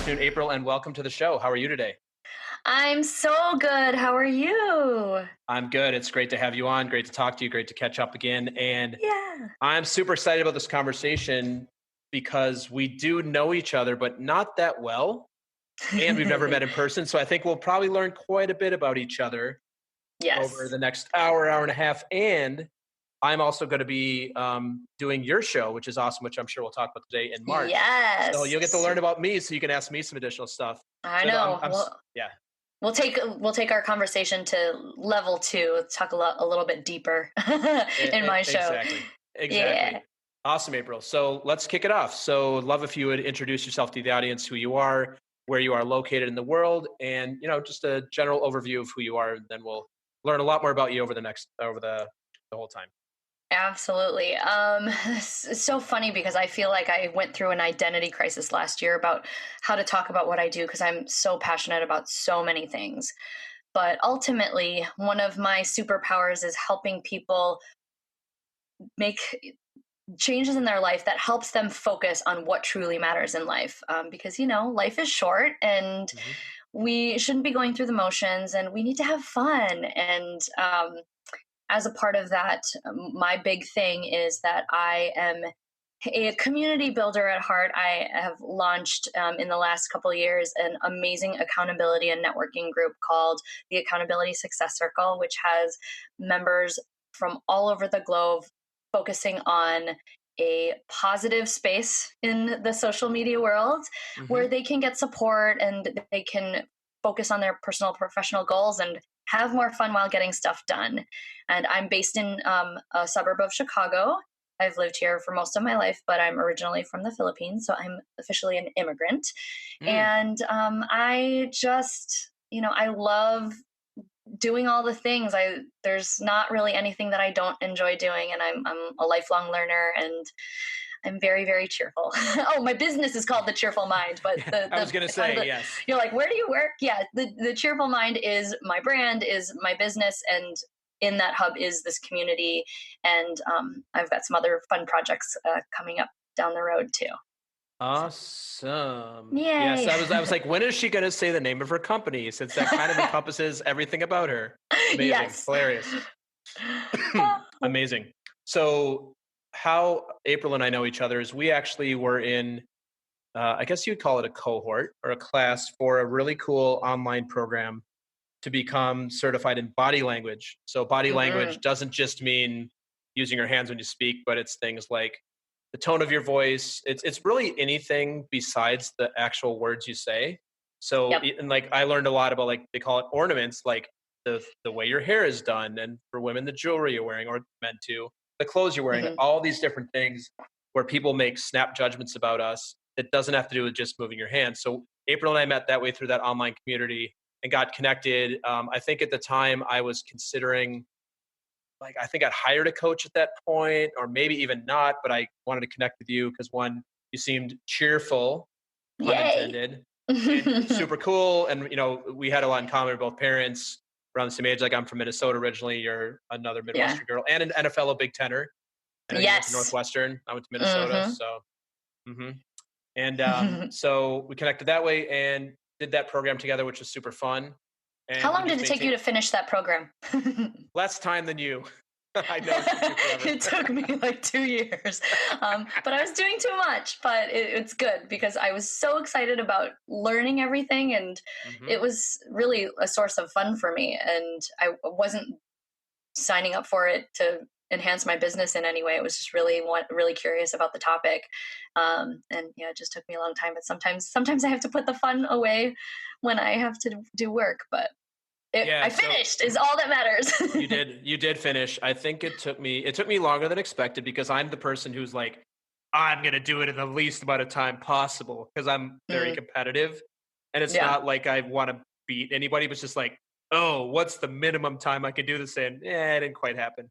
afternoon, April, and welcome to the show. How are you today? I'm so good. How are you? I'm good. It's great to have you on. Great to talk to you. Great to catch up again. And Yeah. I'm super excited about this conversation because we do know each other, but not that well. And we've never met in person. So I think we'll probably learn quite a bit about each other over Yes. the next hour, hour and a half. And I'm also going to be doing your show, which is awesome, which I'm sure we'll talk about today in March. So Yes. you'll get to learn about me so you can ask me some additional stuff. I So know. yeah. We'll take our conversation to level two. Talk a little bit deeper in my show. Exactly. Yeah. Exactly. Awesome, April. So let's kick it off. So love if you would introduce yourself to the audience, who you are, where you are located in the world, and just a general overview of who you are. And then we'll learn a lot more about you over the whole time. Absolutely. It's so funny because I feel like I went through an identity crisis last year about how to talk about what I do because I'm so passionate about so many things. But ultimately, one of my superpowers is helping people make changes in their life that helps them focus on what truly matters in life. Because, life is short and Hmm. we shouldn't be going through the motions and we need to have fun. And as a part of that, my big thing is that I am a community builder at heart. I have launched in the last couple of years an amazing accountability and networking group called the Accountability Success Circle, which has members from all over the globe focusing on a positive space in the social media world where Hmm. they can get support and they can focus on their personal professional goals and have more fun while getting stuff done. And I'm based in a suburb of Chicago. I've lived here for most of my life, but I'm originally from the Philippines, so I'm officially an immigrant. Mm. And I just, I love doing all the things. There's not really anything that I don't enjoy doing, and I'm a lifelong learner, and I'm very, very cheerful. Oh, my business is called the Cheerful Mind, but Yeah, the I was the, gonna the kind of say the yes. you're like, where do you work? Yeah, the Cheerful Mind is my brand, is my business, and in that hub is this community, and I've got some other fun projects coming up down the road too. So, Awesome. Yes, yay! I was like, when is she gonna say the name of her company? Since that kind of encompasses everything about her. Amazing. Yes. Hilarious. Amazing. So how April and I know each other is we actually were in, I guess you'd call it a cohort or a class for a really cool online program to become certified in body language. So body language Hmm. doesn't just mean using your hands when you speak, but it's things like the tone of your voice. It's really anything besides the actual words you say. So Yep. and like I learned a lot about, like, they call it ornaments, like the way your hair is done, and for women the jewelry you're wearing, or men too, the clothes you're wearing, Hmm. all these different things where people make snap judgments about us. It doesn't have to do with just moving your hands. So April and I met that way through that online community and got connected. I think at the time I was considering, like, I think I'd hired a coach at that point, or maybe even not, but I wanted to connect with you because, one, you seemed cheerful, pun Yay! intended, and super cool. And, we had a lot in common. We're both parents around the same age. Like, I'm from Minnesota originally. You're another Yeah. Midwestern girl and a fellow Big Tenor. I know you went to Yes. Northwestern. I went to Minnesota. Hmm. So, hmm and so we connected that way and did that program together, which was super fun. How And we long did just it take you maintained to finish that program? less time than you. I know it took you forever. It took me like 2 years. But I was doing too much, but it's good because I was so excited about learning everything. And Hmm. it was really a source of fun for me. And I wasn't signing up for it to enhance my business in any way. It was just really curious about the topic. And yeah, it just took me a long time. But sometimes I have to put the fun away when I have to do work. But Yeah, I so finished is all that matters. you did finish. I think it took me longer than expected because I'm the person who's like, I'm gonna do it in the least amount of time possible because I'm very Mm, competitive, and it's yeah. not like I want to beat anybody, but it's just like, oh, what's the minimum time I can do this in? Yeah, it didn't quite happen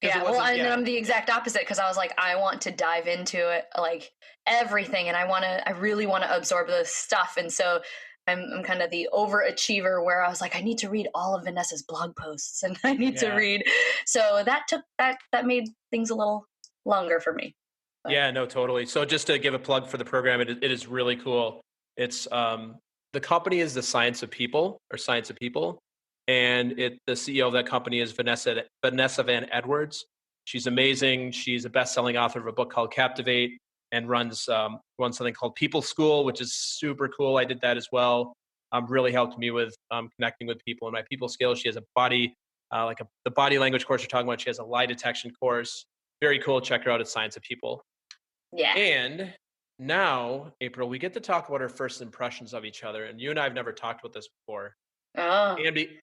because it Yeah, well, wasn't. and Yeah, I'm the exact opposite because I was like, I want to dive into it, like everything, and I really want to absorb this stuff, and so I'm kind of the overachiever where I was like, I need to read all of Vanessa's blog posts, and I need to yeah. read, so that made things a little longer for me, but Yeah, no, totally. So just to give a plug for the program, it is really cool. It's the company is the Science of People or Science of People, and the CEO of that company is Vanessa Van Edwards. She's amazing. She's a best-selling author of a book called Captivate, and runs something called People School, which is super cool. I did that as well. Really helped me with connecting with people in my people skills. She has a body the body language course you're talking about. She has a lie detection course. Very cool. Check her out at Science of People. Yeah. And now, April, we get to talk about our first impressions of each other. And you and I have never talked about this before. Oh,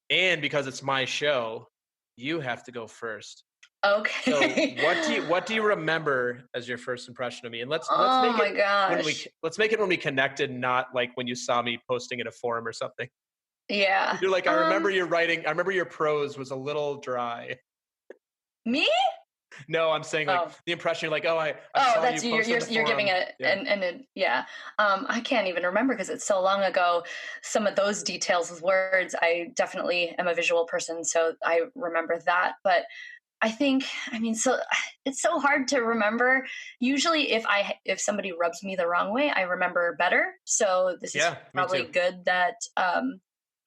And because it's my show, you have to go first. So okay. what do you remember as your first impression of me? And let's Oh make my it gosh. let's make it when we connected, not like when you saw me posting in a forum or something. Yeah. You're like, I remember your prose was a little dry. Me? No, I'm saying like Oh. the impression, like, oh, I Oh, saw you that's you. post in the You're giving forum. it Yeah. yeah. I can't even remember because it's so long ago. Some of those details with words. I definitely am a visual person, so I remember that. But I think, I mean, so it's so hard to remember. Usually, if somebody rubs me the wrong way, I remember better. So this is Yeah, me probably too. good that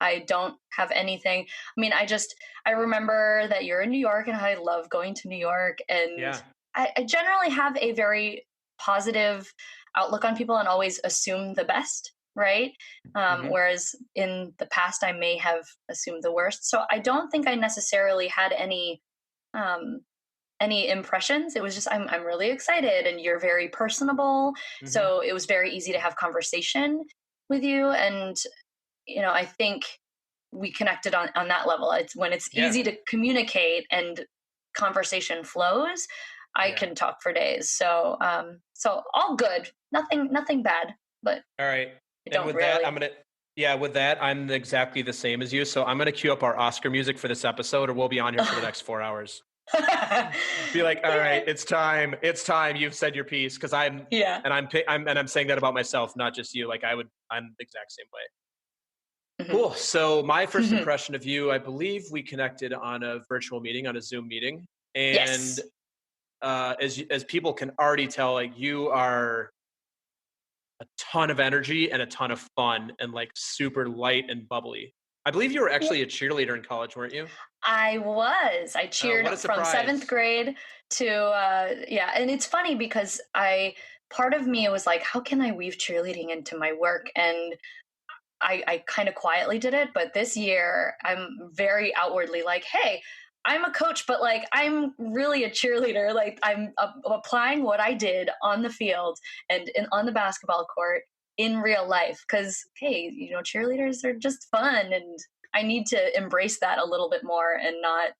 I don't have anything. I mean, I remember that you're in New York, and I love going to New York, and Yeah. I generally have a very positive outlook on people and always assume the best. Right. Hmm. Whereas in the past, I may have assumed the worst. So I don't think I necessarily had um, any impressions. It was just I'm really excited, and you're very personable. Hmm. So it was very easy to have conversation with you, and I think we connected on that level. It's when it's Yeah. easy to communicate and conversation flows. I Yeah. can talk for days. So all good. Nothing bad, but All right. I And don't with that, really. with that, I'm exactly the same as you. So I'm gonna cue up our Oscar music for this episode, or we'll be on here for the next 4 hours. Be like, all right, Yeah. it's time. It's time. You've said your piece. Because Yeah. I'm saying that about myself, not just you. Like I'm the exact same way. Mhm. Cool. So my first impression of you, I believe we connected on a virtual meeting, on a Zoom meeting, and Yes. as people can already tell, like you are a ton of energy and a ton of fun and like super light and bubbly. I believe you were actually a cheerleader in college, weren't you? I was. I Oh, cheered what a from seventh surprise. grade to yeah, and it's funny because I part of me was like, how can I weave cheerleading into my work? And I kind of quietly did it, but this year I'm very outwardly like, hey, I'm a coach, but like I'm really a cheerleader. Like I'm applying what I did on the field and on the basketball court in real life. Because hey, cheerleaders are just fun, and I need to embrace that a little bit more and not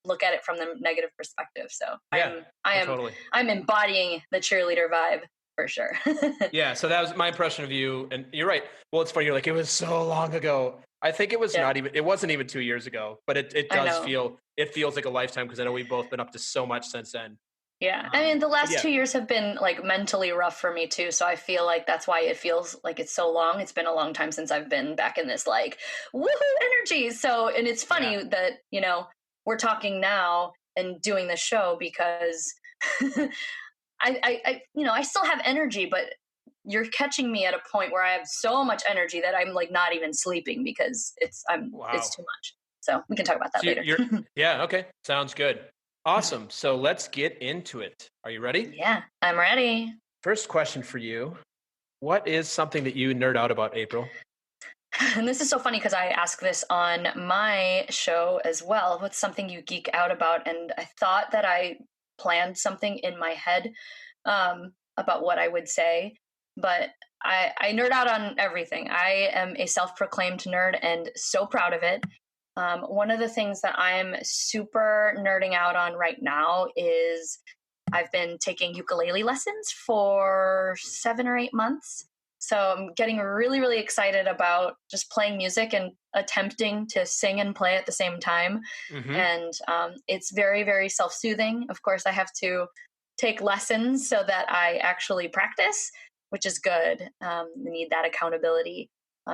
look at it from the negative perspective. So Yeah, totally. I'm embodying the cheerleader vibe for sure. Yeah, so that was my impression of you. And you're right. Well, it's funny. You're like, it was so long ago. I think Yeah, it wasn't even 2 years ago, but I know. it feels like a lifetime because I know we've both been up to so much since then. Yeah. I mean, the But last yeah, 2 years have been like mentally rough for me too. So I feel like that's why it feels like it's so long. It's been a long time since I've been back in this like woohoo energy. So, and it's yeah, funny that, we're talking now and doing the show because I still have energy, but you're catching me at a point where I have so much energy that I'm like not even sleeping because it's wow. too much. So we can talk about that So later. yeah, okay, sounds good. Awesome. So let's get into it. Are you ready? Yeah, I'm ready. First question for you. What is something that you nerd out about, April? And this is so funny because I ask this on my show as well. What's something you geek out about? And I thought that I planned something in my head about what I would say, but I nerd out on everything. I am a self proclaimed nerd and so proud of it. One of the things that I'm super nerding out on right now is I've been taking ukulele lessons for 7 or 8 months. So I'm getting really, really excited about just playing music and attempting to sing and play at the same time. Mm-hmm. And it's very, very self soothing. Of course, I have to take lessons so that I actually practice, which is good. I need that accountability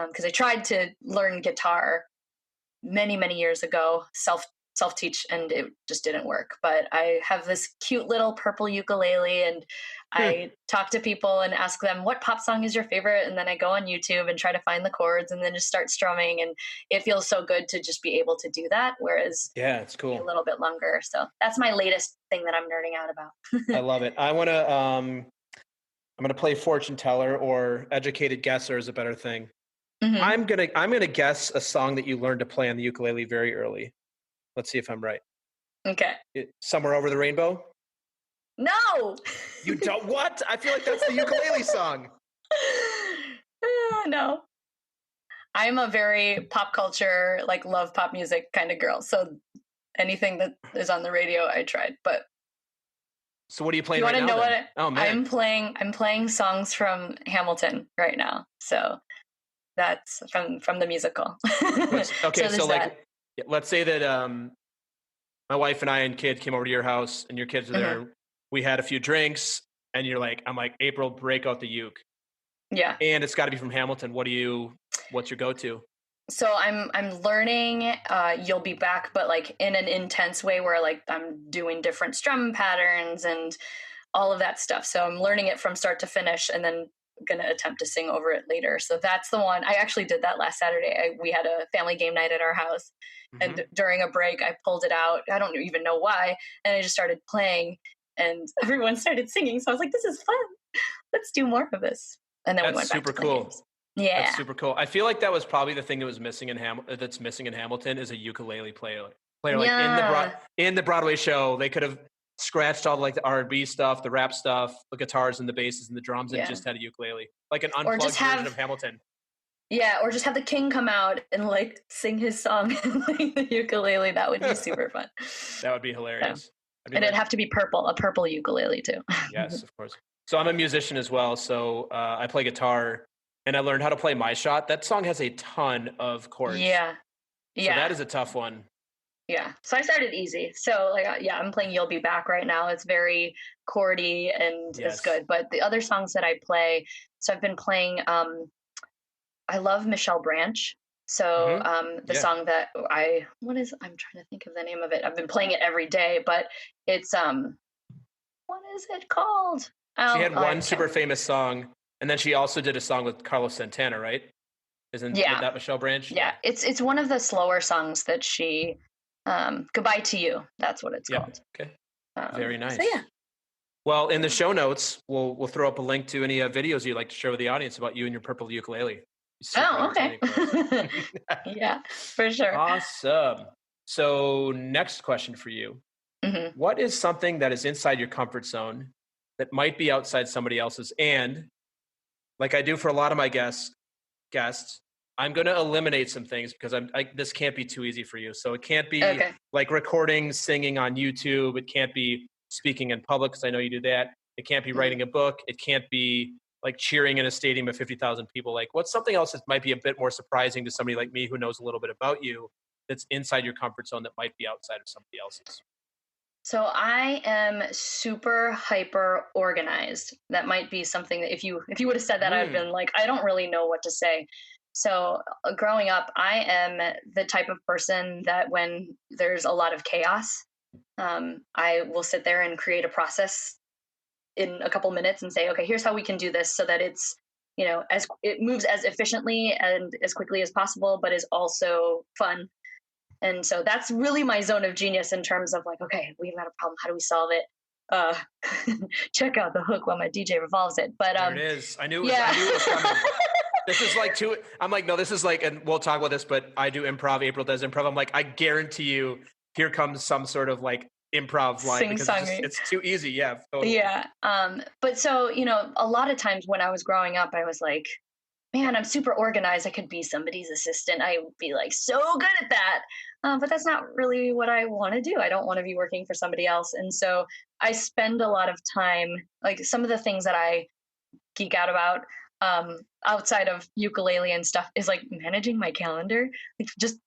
because I tried to learn guitar many, many years ago, self self-teach and it just didn't work. But I have this cute little purple ukulele, and I talk to people and ask them what pop song is your favorite, and then I go on YouTube and try to find the chords and then just start strumming, and it feels so good to just be able to do that, whereas Yeah, it's a cool. little bit longer. So that's my latest thing that I'm nerding out I about. love it. I'm gonna play fortune teller, or educated guesser is a better thing. Hmm. I'm gonna guess a song that you learned to play on the ukulele very early. Let's see if I'm right. Okay. Somewhere over the rainbow. No. You don't what? I feel like that's the ukulele song. No. I'm a very pop culture, like love pop music kind of girl. So anything that is on the radio, I tried. But So what are you if you playing want right to now know then? what Oh man. I'm playing songs from Hamilton right now. So that's from the musical. What's okay, So so there's like that. let's say that my wife and I and kid came over to your house and your kids are Hmm. there. We had a few drinks and I'm like, April, break out the uke. Yeah. And it's gotta be from Hamilton. What's your go-to? So I'm learning You'll Be Back, but like in an intense way where like I'm doing different strum patterns and all of that stuff. So I'm learning it from start to finish, and then gonna attempt to sing over it later. So that's the one. I actually did that last Saturday. We had a family game night at our house, and Hmm. during a break I pulled it out. I don't even know why, and I just started playing, and everyone started singing. So I was like, "This is fun. Let's do more of this." And then we That's went back super to playing cool. games. That's Yeah, super cool. I feel like that was probably the thing that was missing in that's missing in Hamilton is a ukulele player like yeah, in the Broadway show. They could have scratched all like the R&B stuff, the rap stuff, the guitars and the basses and the drums, and yeah. just had a ukulele, like an Or just unplugged version of have Hamilton. Yeah, or just have the king come out and like sing his song and like the ukulele. That would be That super fun. would be So, hilarious. I'd be and it'd like, have to be purple, a purple ukulele too. yes, of course. So I'm a musician as well. So I play guitar, and I learned how to play My Shot. That song has a ton of chords, Yeah, so that yeah, is a tough one. yeah. So I started easy. So like, yeah, I'm playing "You'll Be Back" right now. It's very chordy and it's Yes. good. But the other songs that I play, so I've been playing. I love Michelle Branch. So Hmm. the Yeah. song that I'm trying to think of the name of it. I've been playing it every day, but it's what is it called? She Oh, had I one can't. super famous song, and then she also did a song with Carlos Santana, right? Isn't Yeah, that Michelle Branch? yeah. Yeah. It's one of the slower songs that she. Goodbye to You. That's what it's Yep. called. Okay. Very So yeah. nice. Well, in the show notes, we'll throw up a link to any videos you'd like to share with the audience about you and your purple ukulele. It's super Oh, entertaining for us. okay. Yeah, for sure. Awesome. So, next question for you. Hmm. What is something that is inside your comfort zone that might be outside somebody else's? And like I do for a lot of my guests, I'm going to eliminate some things because this can't be too easy for you. So it can't be Okay. like recording, singing on YouTube. It can't be speaking in public because I know you do that. It can't be Hmm. writing a book. It can't be like cheering in a stadium of 50,000 people. Like what's something else that might be a bit more surprising to somebody like me who knows a little bit about you that's inside your comfort zone that might be outside of somebody else's? So I am super hyper organized. That might be something that if you would have said that, I'd Mm, been like, I don't really know what to say. So growing up, I am the type of person that when there's a lot of chaos, I will sit there and create a process in a couple minutes and say, okay, here's how we can do this so that it's as it moves as efficiently and as quickly as possible, but is also fun. And so that's really my zone of genius in terms of like, okay, we've got a problem. How do we solve it? Uh, check out the hook while my DJ revolves it. But there it is. yeah, I knew it was coming. This is like too. I'm like, no, this is like, and we'll talk about this, but I do improv. April does improv. I'm like, I guarantee you, here comes some sort of like improv line sing because songy. it's too easy. Yeah, totally. Yeah. But so, a lot of times when I was growing up, I was like, man, I'm super organized. I could be somebody's assistant. I would be like so good at that. But that's not really what I want to do. I don't want to be working for somebody else. And so I spend a lot of time, like some of the things that I geek out about outside of ukulele and stuff is like managing my calendar. Like just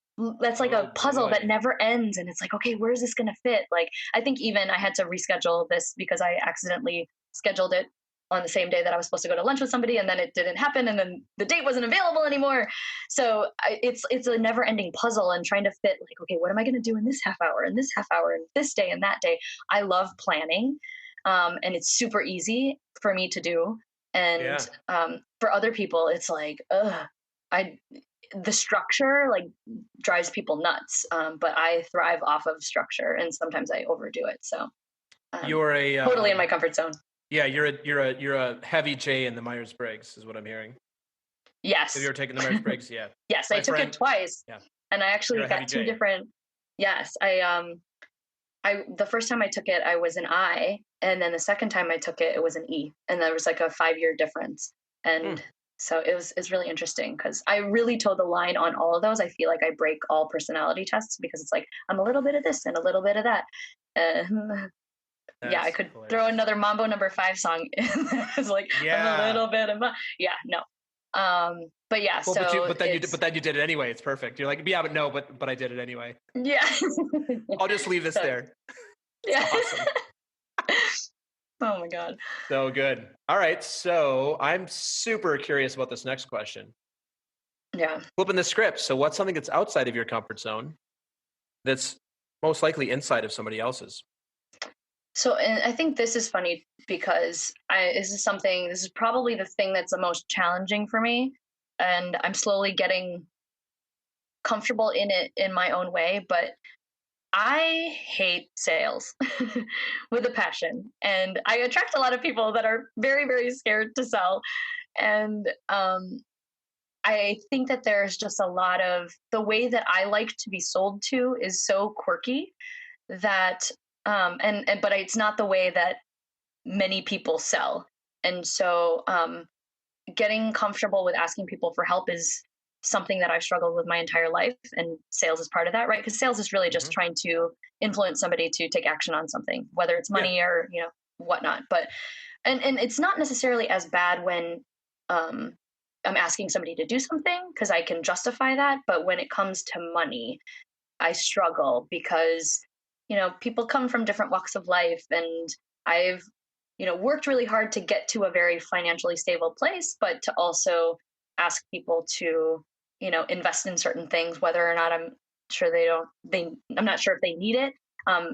that's like a Oh puzzle that boy. never ends. And it's like, okay, where is this going to fit? Like, I think even I had to reschedule this because I accidentally scheduled it on the same day that I was supposed to go to lunch with somebody, and then it didn't happen, and then the date wasn't available anymore. So it's a never ending puzzle, and trying to fit like, okay, what am I going to do in this half hour, and this half hour, and this day, and that day. I love planning, and it's super easy for me to do. And Yeah. for other people, it's like, ugh, I the structure like drives people nuts. But I thrive off of structure, and sometimes I overdo it. So You're a totally in my comfort zone. yeah, you're a heavy J in the Myers-Briggs is what I'm hearing. Have you Yes. ever taken the Myers-Briggs? Yeah. Yes, I My took it friend, twice, yeah, and I you're actually a heavy got two J. different. Yes, I the first time I took it, I was an I, and then the second time I took it, it was an E, and there was like a 5 year difference. Hmm. And so it's really interesting because I really toe the line on all of those. I feel like I break all personality tests because it's like I'm a little bit of this and a little bit of that. Yeah, I That's could throw hilarious. another Mambo Number Five song in there. It's like I'm a Yeah. little bit of yeah, no. But yeah, Well, so but it's then you did it anyway. It's perfect. You're like, yeah, but no, but I did it anyway. yeah. I'll just leave this So there. It's yeah. awesome. Oh my god. So good. All right. So I'm super curious about this next question. Yeah. Flipping the script. So what's something that's outside of your comfort zone that's most likely inside of somebody else's? So, and I think this is funny because this is probably the thing that's the most challenging for me. And I'm slowly getting comfortable in it in my own way. But I hate sales with a passion. And I attract a lot of people that are very, very scared to sell. And I think that there's just a lot of the way that I like to be sold to is so quirky that and but it's not the way that many people sell. And so getting comfortable with asking people for help is something that I've struggled with my entire life. And sales is part of that, right? Because sales is really Hmm. just trying to influence somebody to take action on something, whether it's Yeah. money or, whatnot. But, and it's not necessarily as bad when um, I'm asking somebody to do something because I can justify that. But when it comes to money, I struggle because, people come from different walks of life, and I've, worked really hard to get to a very financially stable place, but to also ask people to, invest in certain things, whether or not I'm not sure if they need it,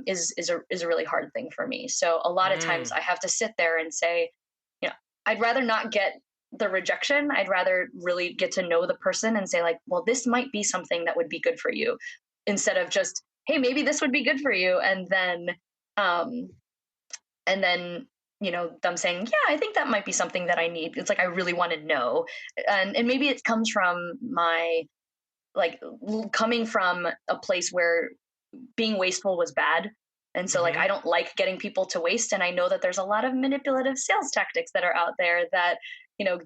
is a really hard thing for me. So a lot of times Mm. I have to sit there and say, I'd rather not get the rejection. I'd rather really get to know the person and say like, well, this might be something that would be good for you, instead of just, hey, maybe this would be good for you. Um, and then, them saying, yeah, I think that might be something that I need. It's like, I really want to know. And maybe it comes from my, like, coming from a place where being wasteful was bad. And so like Hmm. I don't like getting people to waste, and I know that there's a lot of manipulative sales tactics that are out there that,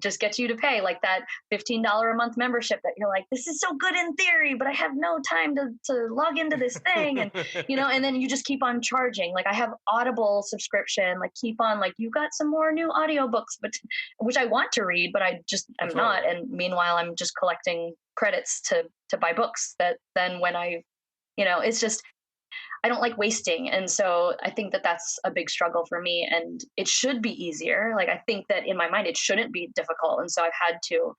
just get you to pay like that $15 a month membership that you're like, this is so good in theory, but I have no time to log into this thing. And and then you just keep on charging. Like I have Audible subscription, like keep on like, you got some more new audiobooks, but which I want to read, but Oh, I'm totally. not. And meanwhile I'm just collecting credits to buy books that then when it's just, I don't like wasting. And so I think that that's a big struggle for me. And it should be easier. Like, I think that in my mind, it shouldn't be difficult. And so I've had to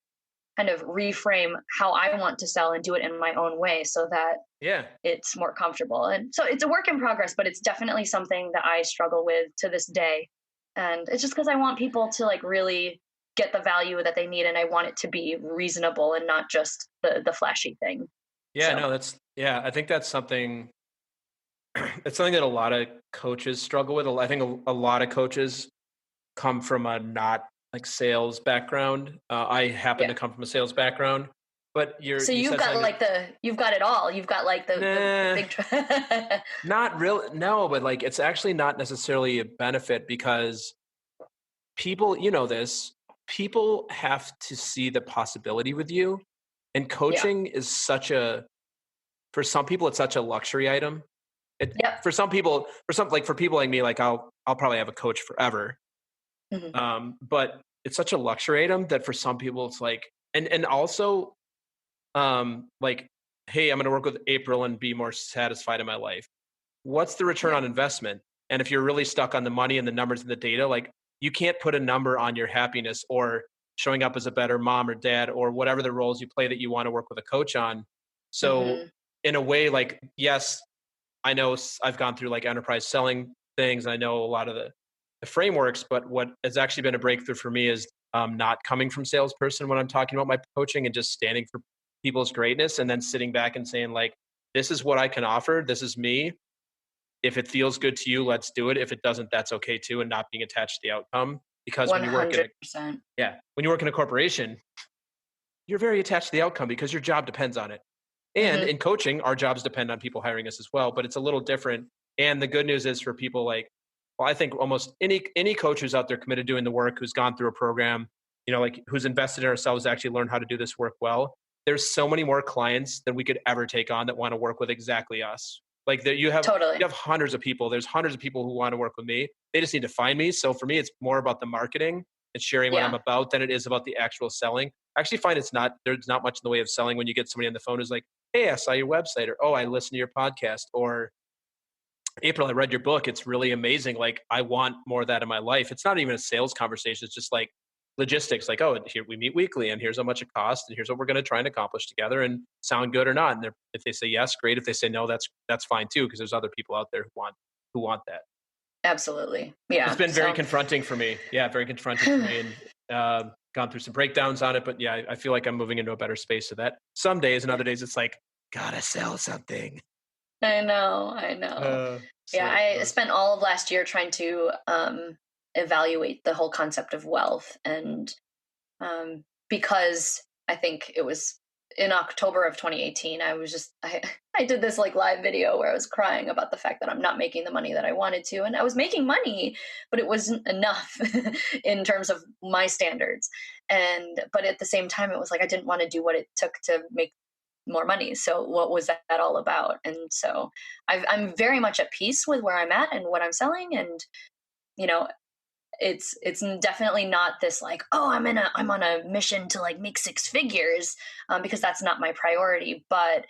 kind of reframe how I want to sell and do it in my own way so that Yeah. it's more comfortable. And so it's a work in progress, but it's definitely something that I struggle with to this day. And it's just because I want people to like really get the value that they need. And I want it to be reasonable and not just the flashy thing. Yeah. So, No, yeah. I think that's something. It's something that a lot of coaches struggle with. I think a lot of coaches come from a not like sales background. I happen yeah. to come from a sales background, but So you said something that you've got it all. You've got like the nah, big. not really. No, but like it's actually not necessarily a benefit because people, this, people have to see the possibility with you, and Yeah. coaching is for some people, it's such a luxury item. Yep. For some people, for people like me, like I'll probably have a coach forever. Hmm. But it's such a luxury item that for some people it's like, and also, like, hey, I'm going to work with April and be more satisfied in my life. What's the return Yeah. on investment? And if you're really stuck on the money and the numbers and the data, like you can't put a number on your happiness or showing up as a better mom or dad or whatever the roles you play that you want to work with a coach on. So Hmm. in a way, like, yes, I know I've gone through like enterprise selling things. I know a lot of the frameworks, but what has actually been a breakthrough for me is not coming from salesperson when I'm talking about my coaching and just standing for people's greatness and then sitting back and saying like, this is what I can offer. This is me. If it feels good to you, let's do it. If it doesn't, that's okay too. And not being attached to the outcome. Because when you work in a 100%. yeah, when you work in a corporation, you're very attached to the outcome because your job depends on it. And Hmm. in coaching, our jobs depend on people hiring us as well, but it's a little different. And the good news is for people like, well, I think almost any coach who's out there committed to doing the work, who's gone through a program, like who's invested in ourselves to actually learn how to do this work well. There's so many more clients than we could ever take on that want to work with exactly us. Like that you Totally. have hundreds of people. There's hundreds of people who want to work with me. They just need to find me. So for me, it's more about the marketing and sharing what I'm Yeah. about than it is about the actual selling. I actually find there's not much in the way of selling when you get somebody on the phone who's like, hey, I saw your website, or oh, I listened to your podcast, or Apryl, I read your book. It's really amazing. Like, I want more of that in my life. It's not even a sales conversation. It's just like logistics. Like, oh, here we meet weekly, and here's how much it costs, and here's what we're going to try and accomplish together. And sound good or not? And if they say yes, great. If they say no, that's fine too, because there's other people out there who want that. Absolutely. It's Yeah. been very So confronting for me. Yeah, very confronting for me, and gone through some breakdowns on it. But yeah, I feel like I'm moving into a better space. So that some days and other days, it's like gotta sell something. I know, I know. So Yeah, it I goes. spent all of last year trying to evaluate the whole concept of wealth, and because I think it was in October of 2018, I was just I did this like live video where I was crying about the fact that I'm not making the money that I wanted to, and I was making money, but it wasn't enough in terms of my standards. And but at the same time, it was like I didn't want to do what it took to make more money. So what was that all about? And so I'm very much at peace with where I'm at and what I'm selling, and you know it's definitely not this like, oh, I'm on a mission to like make six figures, because that's not my priority. But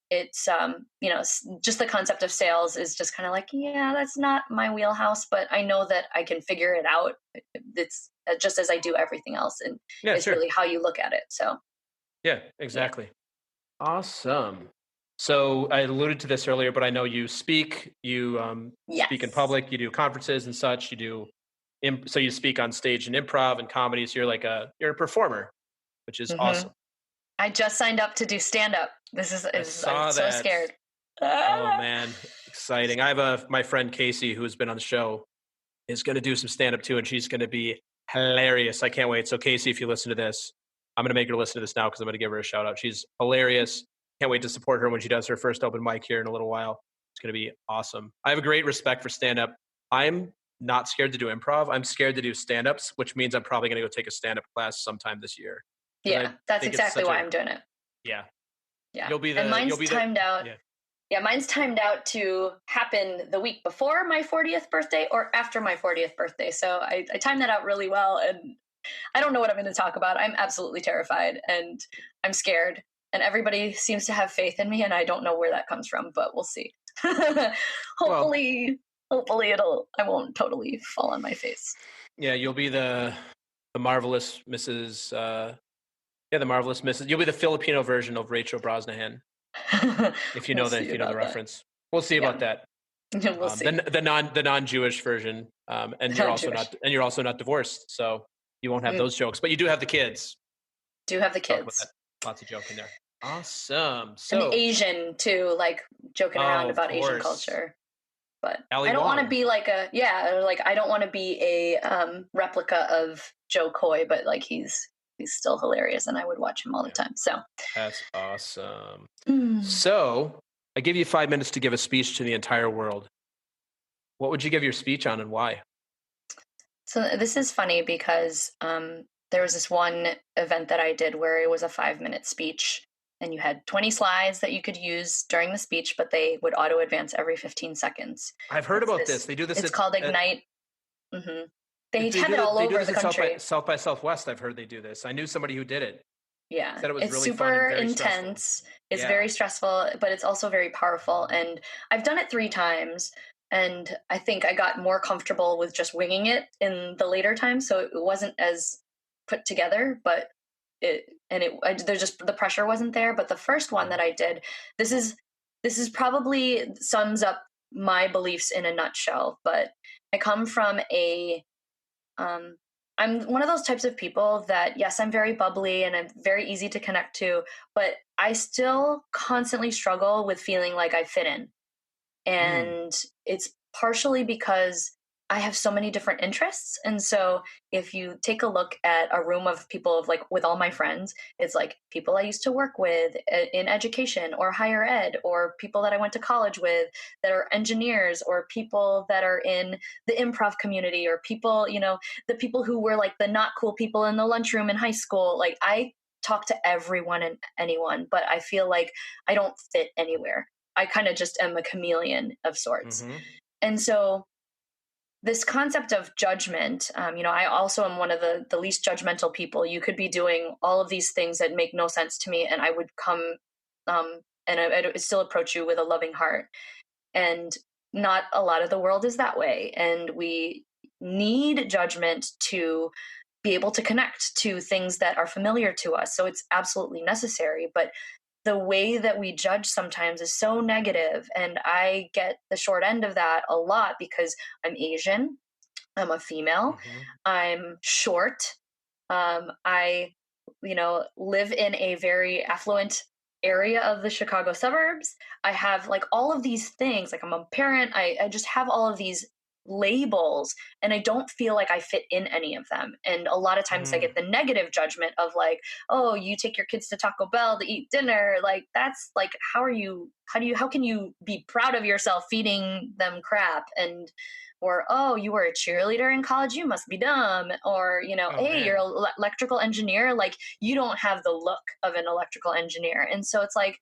it's just the concept of sales is just kind of like, yeah, that's not my wheelhouse, but I know that I can figure it out. It's just as I do everything else, and Yeah, it's sure. really how you look at it. So Yeah, yeah. exactly. Awesome. So I alluded to this earlier, but I know you speak. You speak in Yes. public. You do conferences and such. You do. So you speak on stage in improv and comedy. So you're a performer, which is Hmm. awesome. I just signed up to do stand up. I I'm saw so that. scared. Oh Ah! man, exciting! I have my friend Casey who has been on the show is going to do some stand up too, and she's going to be hilarious. I can't wait. So Casey, if you listen to this, I'm going to make her listen to this now because I'm going to give her a shout out. She's hilarious. Can't wait to support her when she does her first open mic here in a little while. It's going to be awesome. I have a great respect for stand up. I'm not scared to do improv. I'm scared to do stand ups, which means I'm probably going to go take a stand up class sometime this year because I Yeah, that's think it's exactly such why a I'm doing it. yeah. Yeah. You'll be the yeah. Yeah, mine's timed out to happen the week before my 40th birthday or after my 40th birthday. So I timed that out really well. And I don't know what I'm going to talk about. I'm absolutely terrified and I'm scared. And everybody seems to have faith in me. And I don't know where that comes from, but we'll see. Well, hopefully, I won't totally fall on my face. yeah, you'll be the marvelous Mrs. The marvelous Mrs. You'll be the Filipino version of Rachel Brosnahan, We'll see if you know the about that. reference. We'll see about Yeah, that. we'll see. The non-Jewish version, and Not Jewish. you're also not divorced, so you won't have Mm, those jokes. But you do have the kids. do have the Talk about that. kids. Lots of joking there. Awesome. And the So, Asian too, like joking oh, around of about Asian course, culture. But Ali I don't want to Wong. be like or like I don't want to be a replica of Joe Coy, but like he's still hilarious, and I would watch him all the Yeah, time. So that's awesome. mm. So, I give you 5 minutes to give a speech to the entire world. What would you give your speech on, and why? So this is funny because there was this one event that I did where it was a 5-minute speech, and you had 20 slides that you could use during the speech, but they would auto advance every 15 seconds. I've heard It's about this. this. They do this It's called at Ignite. Hmm. They have it all they do over this the at country. South by Southwest. I've heard they do this. I knew somebody who did it. Yeah, Said it was it's really fun and super very stressful. intense. It's Yeah. very stressful, but it's also very powerful. And I've done it 3 times. And I think I got more comfortable with just winging it in the later times. So it wasn't as put together, but there's just the pressure wasn't there. But the first one Mm. that I did, this is, this is probably sums up my beliefs in a nutshell, but I come from um, I'm one of those types of people that, yes, I'm very bubbly and I'm very easy to connect to, but I still constantly struggle with feeling like I fit in. Mm. And it's partially because I have so many different interests. And so if you take a look at a room of people of like with all my friends, it's like people I used to work with in education or higher ed, or people that I went to college with that are engineers, or people that are in the improv community, or people, the people who were like the not cool people in the lunchroom in high school. Like I talk to everyone and anyone, but I feel like I don't fit anywhere. I kind of just am a chameleon of sorts. Mm-hmm. And so this concept of judgment, I also am one of the least judgmental people. You could be doing all of these things that make no sense to me, and I would come and I'd still approach you with a loving heart. And not a lot of the world is that way. And we need judgment to be able to connect to things that are familiar to us. So it's absolutely necessary. But the way that we judge sometimes is so negative, and I get the short end of that a lot because I'm Asian, I'm a female, Mm-hmm. I'm short, I live in a very affluent area of the Chicago suburbs. I have like all of these things, like I'm a parent, I just have all of these labels, and I don't feel like I fit in any of them. And a lot of times I Mm. get the negative judgment of like, oh, you take your kids to Taco Bell to eat dinner. Like that's like, how can you be proud of yourself feeding them crap? And or oh, you were a cheerleader in college, you must be dumb. Or Oh hey, you're man. an electrical engineer, like you don't have the look of an electrical engineer. And so it's like,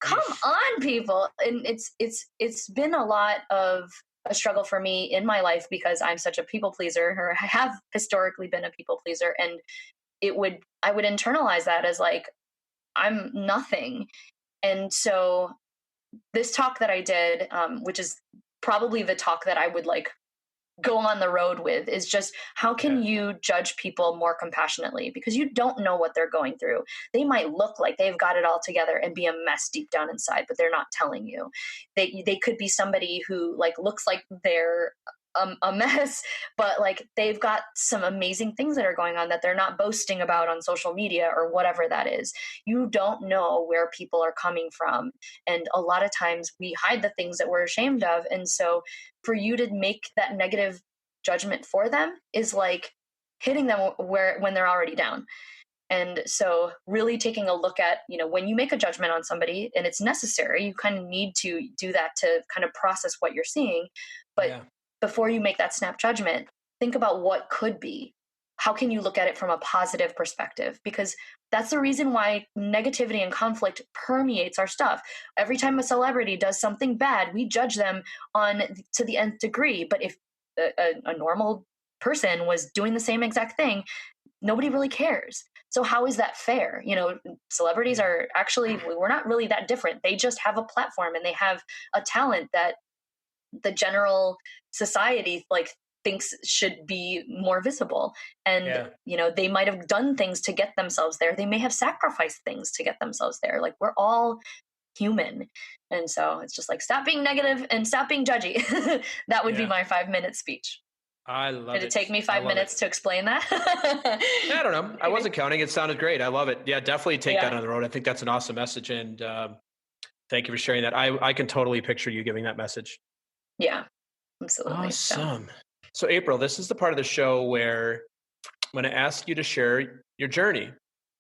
come Yeesh. on, people. And it's been a lot of a struggle for me in my life because I'm such a people pleaser, or I have historically been a people pleaser. And I would internalize that as like I'm nothing. And so this talk that I did, which is probably the talk that I would like go on the road with, is just how can Yeah. you judge people more compassionately, because you don't know what they're going through. They might look like they've got it all together and be a mess deep down inside, but they're not telling you. They could be somebody who like looks like they're a mess, but like they've got some amazing things that are going on that they're not boasting about on social media or whatever that is. You don't know where people are coming from, and a lot of times we hide the things that we're ashamed of. And so for you to make that negative judgment for them is like hitting them when they're already down. And so really taking a look at, when you make a judgment on somebody and it's necessary, you kind of need to do that to kind of process what you're seeing. But Yeah. before you make that snap judgment, think about what could be. How can you look at it from a positive perspective? Because that's the reason why negativity and conflict permeates our stuff. Every time a celebrity does something bad, we judge them on to the nth degree. But if a normal person was doing the same exact thing, nobody really cares. So how is that fair? Celebrities Yeah. are actually, we're not really that different. They just have a platform and they have a talent that the general society like thinks should be more visible. And Yeah. they might have done things to get themselves there. They may have sacrificed things to get themselves there. Like we're all human. And so it's just like, stop being negative and stop being judgy. That would be Yeah. my 5-minute speech. I Did love it it. take me I five love it. minutes to explain that? I don't know. I Maybe. wasn't counting. It sounded great. I love it. Yeah, definitely take that Yeah. on the road. I think that's an awesome message, and thank you for sharing that. I can totally picture you giving that message. Yeah, absolutely. So, Awesome. So, April, this is the part of the show where I'm going to ask you to share your journey,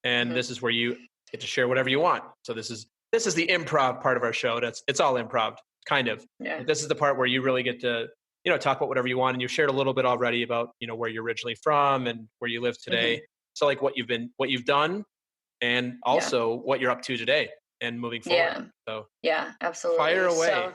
and mhm. this is where you get to share whatever you want. So, this is the improv part of our show. It's all improv, kind of. Yeah. But this is the part where you really get to talk about whatever you want, and you shared a little bit already about where you're originally from and where you live hmm today. So, like what you've done, and Yeah. also what you're up to today and moving forward. Yeah. So, Yeah, fire absolutely. away. So,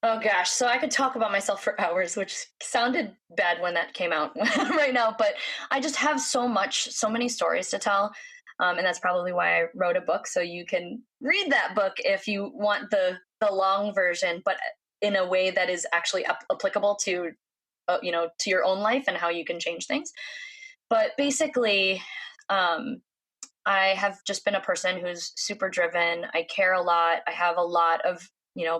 oh gosh, so I could talk about myself for hours, which sounded bad when that came out right now, but I just have so many stories to tell. And that's probably why I wrote a book. So you can read that book if you want the long version. But in a way that is actually applicable to, to your own life and how you can change things. But basically, um, I have just been a person who's super driven. I care a lot. I have a lot of,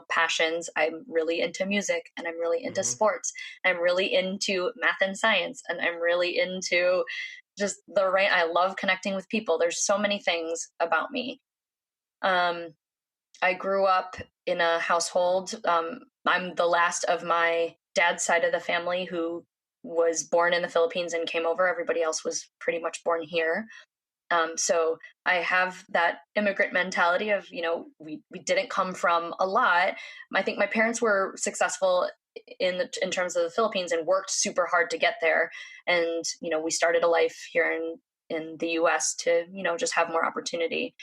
passions. I'm really into music, and I'm really into Hmm. sports. I'm really into math and science, and I'm really into just the right. I love connecting with people. There's so many things about me. Um, I grew up in a household. I'm the last of my dad's side of the family who was born in the Philippines and came over. Everybody else was pretty much born here. So I have that immigrant mentality of, we didn't come from a lot. I think my parents were successful in terms of the Philippines and worked super hard to get there. And, we started a life here in the US to, just have more opportunity.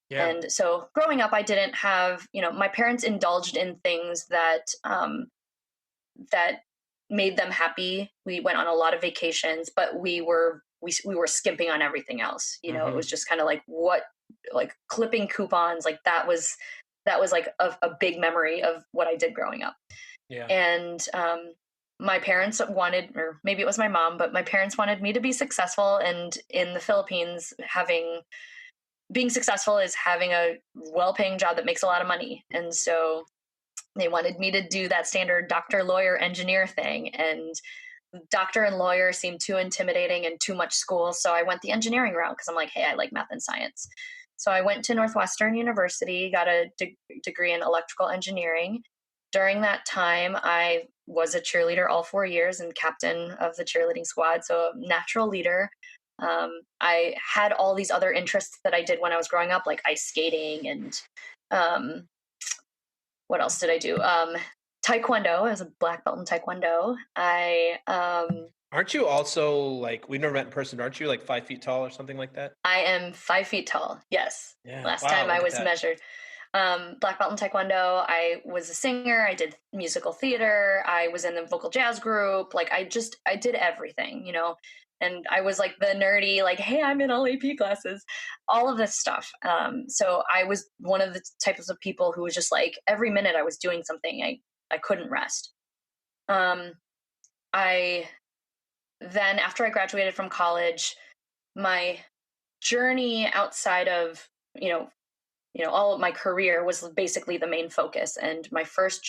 Yeah. And so growing up, I didn't have, my parents indulged in things that made them happy. We went on a lot of vacations, but we were skimping on everything else. It Hmm. was just kind of like clipping coupons. Like that was like a big memory of what I did growing up. Yeah. And my parents wanted, or maybe it was my mom, but my parents wanted me to be successful. And in the Philippines, being successful is having a well-paying job that makes a lot of money. And so they wanted me to do that standard doctor, lawyer, engineer thing. And doctor and lawyer seemed too intimidating and too much school. So I went the engineering route because I'm like, hey, I like math and science. So I went to Northwestern University, got a degree in electrical engineering. During that time, I was a cheerleader all 4 years and captain of the cheerleading squad. So a natural leader. I had all these other interests that I did when I was growing up, like ice skating and um, what else did I do? Taekwondo. I was a black belt in Taekwondo. Aren't you also like, we've never met in person? Aren't you like 5 feet tall or something like that? I am 5 feet tall. Yes. Yeah. Last Wow. time I Look at was that. measured. Black belt in Taekwondo. I was a singer. I did musical theater. I was in the vocal jazz group. Like I did everything, And I was like the nerdy, like, hey, I'm in all AP classes, all of this stuff. So I was one of the types of people who was just like every minute I was doing something. I couldn't rest. Um, I then after I graduated from college, my journey outside of all of my career was basically the main focus. And my first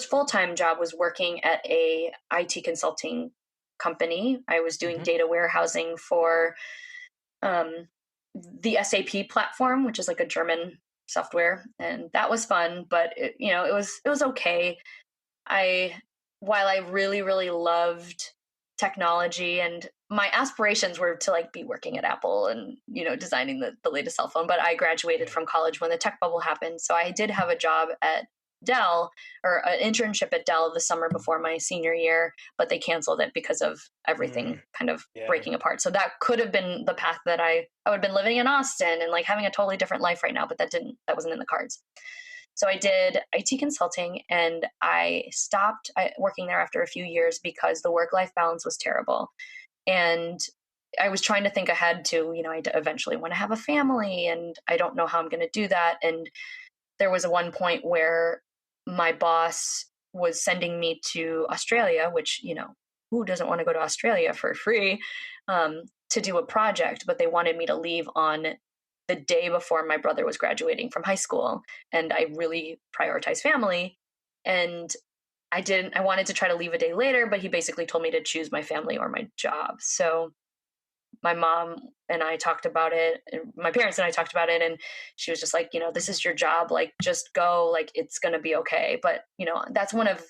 full-time job was working at a IT consulting company. I was doing Hmm. data warehousing for um, the SAP platform, which is like a German software, and that was fun. But it was okay. I while I really really loved technology and my aspirations were to like be working at Apple and designing the latest cell phone, but I graduated Yeah. from college when the tech bubble happened, so I did have a job at Dell, or an internship at Dell the summer before my senior year, but they canceled it because of everything Mm. kind of Yeah. breaking apart. So that could have been the path that I would have been living in Austin and like having a totally different life right now, but that wasn't in the cards. So I did IT consulting, and I stopped working there after a few years because the work life balance was terrible. And I was trying to think ahead to, I eventually want to have a family, and I don't know how I'm going to do that. And there was a one point where my boss was sending me to Australia, which, who doesn't want to go to Australia for free, to do a project, but they wanted me to leave on the day before my brother was graduating from high school. And I really prioritize family. And I wanted to try to leave a day later, but he basically told me to choose my family or my job. So my mom and I talked about it, and my parents and I talked about it, and she was just like, this is your job, like just go, like it's going to be okay. But, that's one of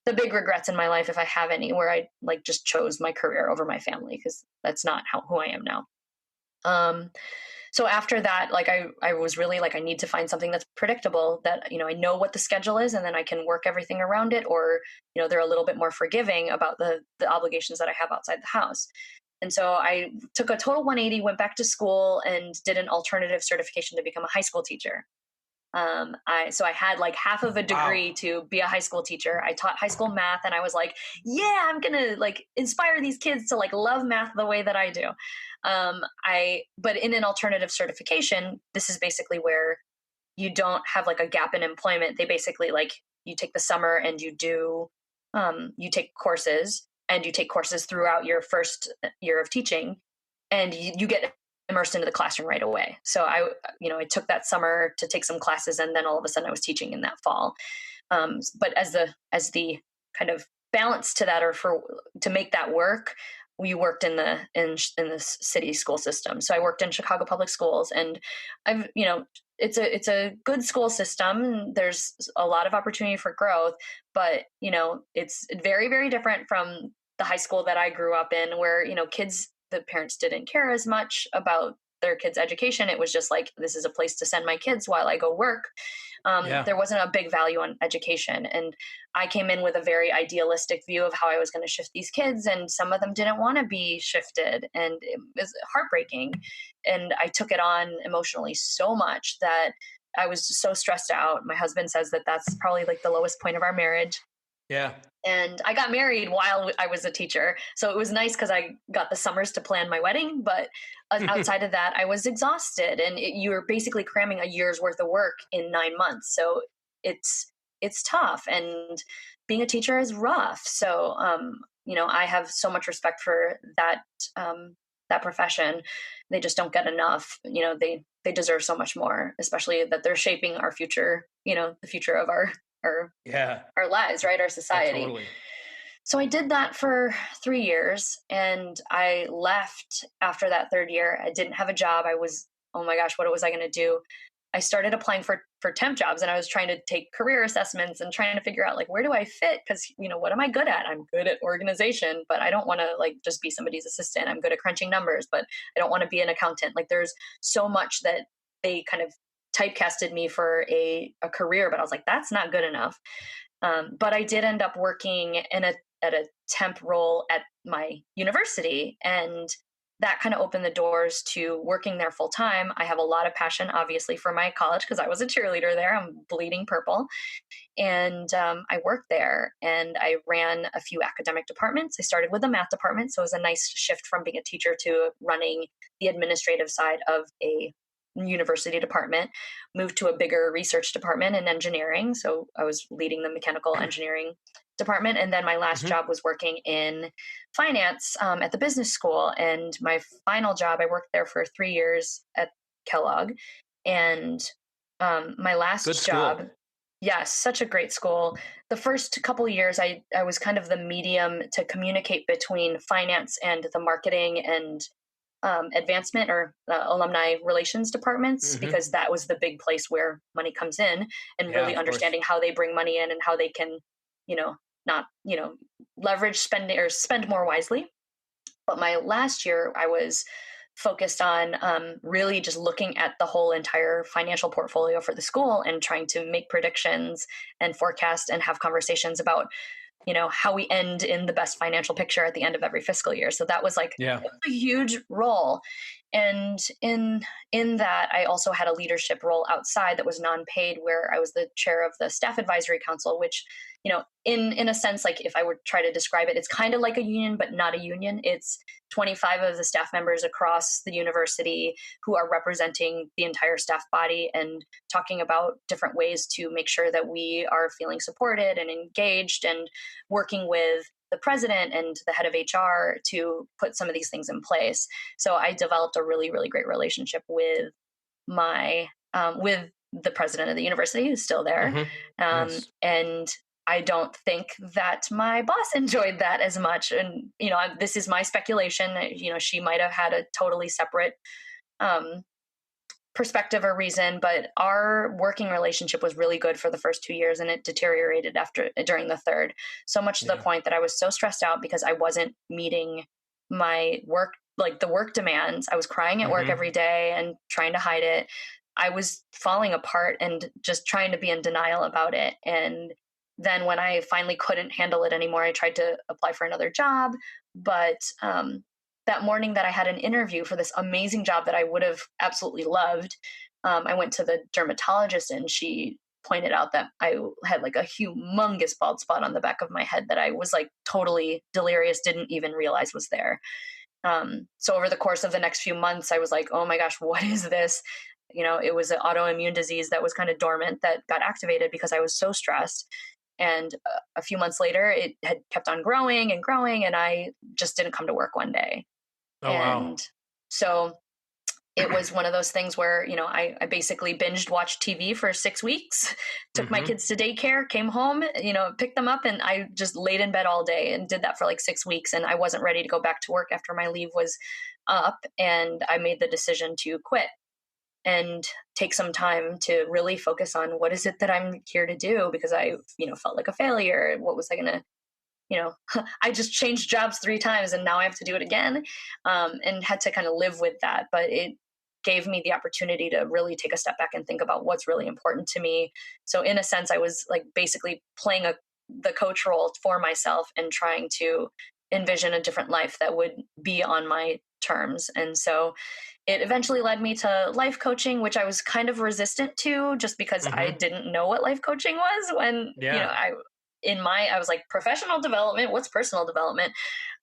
the big regrets in my life, if I have any, where I like just chose my career over my family, because that's not who I am now. Um, so after that, like I was really like, I need to find something that's predictable, that I know what the schedule is, and then I can work everything around it, or they're a little bit more forgiving about the obligations that I have outside the house. And so I took a total 180, went back to school and did an alternative certification to become a high school teacher. I had like half of a Wow. degree to be a high school teacher. I taught high school math, and I was like, yeah, I'm gonna like inspire these kids to like love math the way that I do. But in an alternative certification, this is basically where you don't have like a gap in employment. They basically like you take the summer and you take courses, and you take courses throughout your first year of teaching, and you get immersed into the classroom right away. So I took that summer to take some classes, and then all of a sudden I was teaching in that fall. But as the kind of balance to that, or for to make that work, we worked in the city school system. So I worked in Chicago Public Schools, and it's a good school system. There's a lot of opportunity for growth, but it's very, very different from the high school that I grew up in, where kids, the parents didn't care as much about their kids' education. It was just like, this is a place to send my kids while I go work. Yeah. There wasn't a big value on education. And I came in with a very idealistic view of how I was going to shift these kids, and some of them didn't want to be shifted. And it was heartbreaking. And I took it on emotionally so much that I was just so stressed out. My husband says that that's probably like the lowest point of our marriage. Yeah. And I got married while I was a teacher. So it was nice because I got the summers to plan my wedding. But outside of that, I was exhausted. And you were basically cramming a year's worth of work in 9 months. So it's tough. And being a teacher is rough. So, I have so much respect for that profession. They just don't get enough. They deserve so much more, especially that they're shaping our future, the future of our Yeah. our lives, right? Our Yeah, society. totally. So I did that for 3 years, and I left after that third year. I didn't have a job. I was, oh my gosh, what was I going to do? I started applying for temp jobs, and I was trying to take career assessments and trying to figure out like, where do I fit? Because what am I good at? I'm good at organization, but I don't want to like just be somebody's assistant. I'm good at crunching numbers, but I don't want to be an accountant. Like there's so much that they kind of typecasted me for a career, but I was like, that's not good enough. But I did end up working at a temp role at my university, and that kind of opened the doors to working there full time. I have a lot of passion, obviously, for my college because I was a cheerleader there. I'm bleeding purple. And I worked there, and I ran a few academic departments. I started with the math department. So it was a nice shift from being a teacher to running the administrative side of a university department. Moved to a bigger research department in engineering. So I was leading the mechanical engineering department. And then my last Hmm. job was working in finance at the business school. And my final job, I worked there for 3 years at Kellogg. And my Good last job, school. yes, such a great school. The first couple of years, I was kind of the medium to communicate between finance and the marketing and advancement or alumni relations departments, Hmm. because that was the big place where money comes in, and Yeah, really of course. understanding how they bring money in and how they can, you know, not, leverage spending or spend more wisely. But my last year, I was focused on really just looking at the whole entire financial portfolio for the school and trying to make predictions and forecast and have conversations about how we end in the best financial picture at the end of every fiscal year. So that was like Yeah. a huge role. And in that, I also had a leadership role outside that was non-paid, where I was the chair of the staff advisory council, which in a sense, like if I would try to describe it, it's kind of like a union but not a union. It's 25 of the staff members across the university who are representing the entire staff body and talking about different ways to make sure that we are feeling supported and engaged, and working with the president and the head of HR to put some of these things in place. So I developed a really, really great relationship with the president of the university, who's still there. Hmm. Nice. And I don't think that my boss enjoyed that as much. And, this is my speculation. She might have had a totally separate um, perspective or reason, but our working relationship was really good for the first 2 years, and it deteriorated during the third, so much to the Yeah. point that I was so stressed out because I wasn't meeting my work, like the work demands. I was crying at work Hmm. every day and trying to hide it. I was falling apart and just trying to be in denial about it. And then when I finally couldn't handle it anymore, I tried to apply for another job. But that morning that I had an interview for this amazing job that I would have absolutely loved, I went to the dermatologist, and she pointed out that I had like a humongous bald spot on the back of my head that I was like totally delirious, didn't even realize was there. So over the course of the next few months, I was like, oh my gosh, what is this? it was an autoimmune disease that was kind of dormant that got activated because I was so stressed. And a few months later, it had kept on growing and growing, and I just didn't come to work one day. Oh, wow. And so it was one of those things where, I basically binged watched TV for 6 weeks, took my Mm-hmm. kids to daycare, came home, picked them up, and I just laid in bed all day and did that for like 6 weeks. And I wasn't ready to go back to work after my leave was up. And I made the decision to quit and take some time to really focus on what is it that I'm here to do, because I, felt like a failure. What was I going to, I just changed jobs 3 times and now I have to do it again, and had to kind of live with that. But it gave me the opportunity to really take a step back and think about what's really important to me. So in a sense, I was like basically playing the coach role for myself and trying to envision a different life that would be on my terms. And so it eventually led me to life coaching, which I was kind of resistant to just because I Mm-hmm. didn't know what life coaching was when, Yeah. I was like, professional development, what's personal development?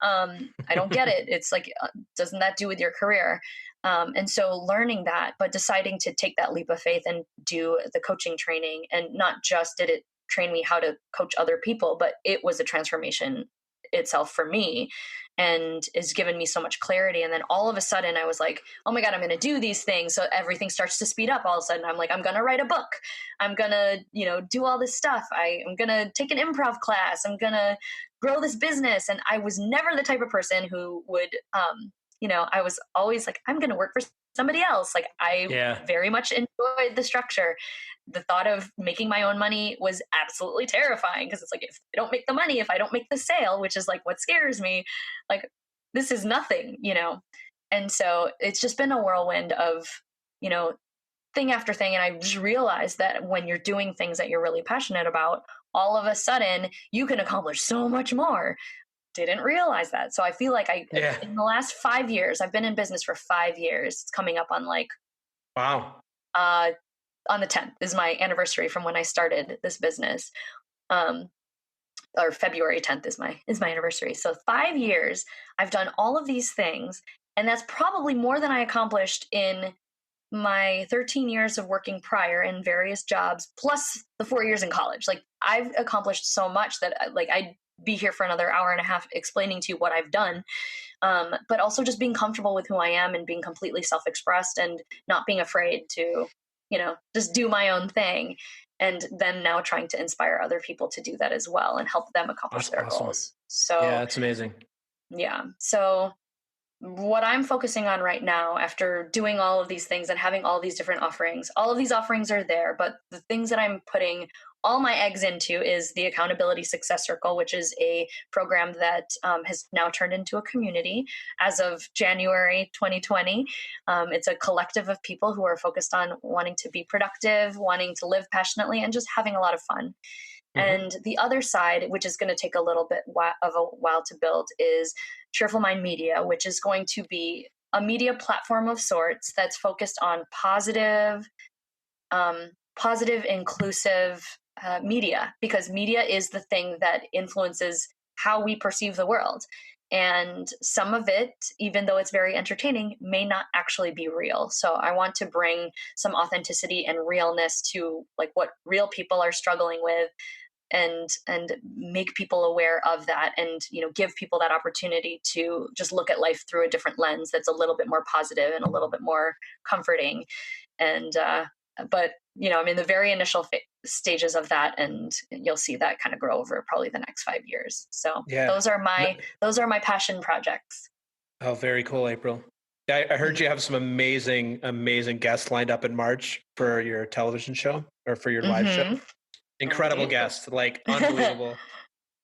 I don't get it. It's like, doesn't that do with your career? And so learning that, but deciding to take that leap of faith and do the coaching training, and not just did it train me how to coach other people, but it was a transformation itself for me, and is given me so much clarity. And then all of a sudden I was like, oh my God, I'm going to do these things. So everything starts to speed up. All of a sudden I'm like, I'm going to write a book. I'm going to, do all this stuff. I'm going to take an improv class. I'm going to grow this business. And I was never the type of person who would, I was always like, I'm going to work for somebody else. Like I Yeah. very much enjoyed the structure. The thought of making my own money was absolutely terrifying, because it's like, if I don't make the money, if I don't make the sale, which is like what scares me, like this is nothing. And so it's just been a whirlwind of, you know, thing after thing. And I just realized that when you're doing things that you're really passionate about, all of a sudden you can accomplish so much more. Didn't realize that. So I feel like Yeah. in the last 5 years, I've been in business for 5 years. It's coming up on like, Wow. uh, on the 10th is my anniversary from when I started this business. Um, or February 10th is my anniversary. So 5 years, I've done all of these things, and that's probably more than I accomplished in my 13 years of working prior in various jobs, plus the 4 years in college. Like I've accomplished so much that like I'd be here for another hour and a half explaining to you what I've done. But also just being comfortable with who I am and being completely self-expressed and not being afraid to, just do my own thing. And then now trying to inspire other people to do that as well and help them accomplish That's their awesome. goals. Yeah, So, that's amazing. yeah. So what I'm focusing on right now, after doing all of these things and having all these different offerings, all of these offerings are there, but the things that I'm putting all my eggs into is the Accountability Success Circle, which is a program that has now turned into a community as of January 2020. It's a collective of people who are focused on wanting to be productive, wanting to live passionately, and just having a lot of fun. Mm-hmm. And the other side, which is going to take a little bit of a while to build, is Cheerful Mind Media, which is going to be a media platform of sorts that's focused on positive, inclusive media, because media is the thing that influences how we perceive the world. And some of it, even though it's very entertaining, may not actually be real. So I want to bring some authenticity and realness to like what real people are struggling with, and make people aware of that, and give people that opportunity to just look at life through a different lens that's a little bit more positive and a little bit more comforting. And but I'm in the very initial stages of that, and you'll see that kind of grow over probably the next 5 years. So Yeah. those are N- my passion projects. Oh, very cool, April. I heard Mhm. you have some amazing, amazing guests lined up in March for your television show or for your live show. Mhm. I Incredible do. guests, like unbelievable.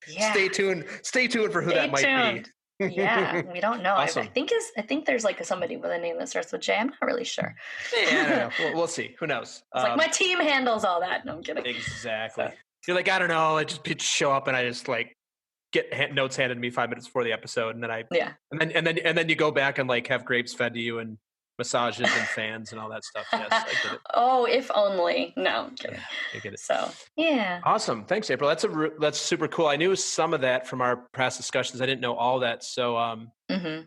Yeah. Stay tuned. Stay tuned for who that Stay might be. tuned. Yeah, we don't know. I Awesome. think I think there's like somebody with a name that starts with J. I'm not really sure. Yeah, I don't I know. We'll see. Who knows? was like, my team handles all that. No, I'm kidding. So Exactly. You're like, I don't know. I just show up and I just like get notes handed to me 5 minutes before the episode, and then yeah. and then you go back and like have grapes fed to you and massages and fans and all that stuff. Yes, I get it. Oh, if only. No, I'm kidding. Yeah, I get it. So yeah. Awesome. Thanks, April. That's super cool. I knew some of that from our past discussions. I didn't know all that. So Hmm.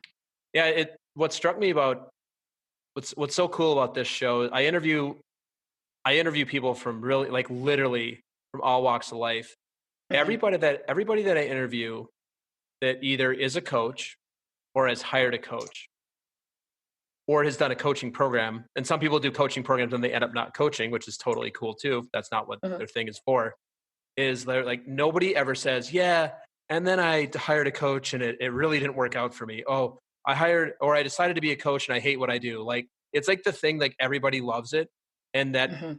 yeah, what struck me about what's so cool about this show, I interview people from really, like, literally from all walks of life. Hmm. Everybody that I interview that either is a coach or has hired a coach or has done a coaching program, and some people do coaching programs and they end up not coaching, which is totally cool too. If that's not what Hmm. their thing is for. Is they're like, nobody ever says, yeah, and then I hired a coach and it really didn't work out for me. Oh, I decided to be a coach and I hate what I do. Like, it's like the thing, like everybody loves it. And that Hmm.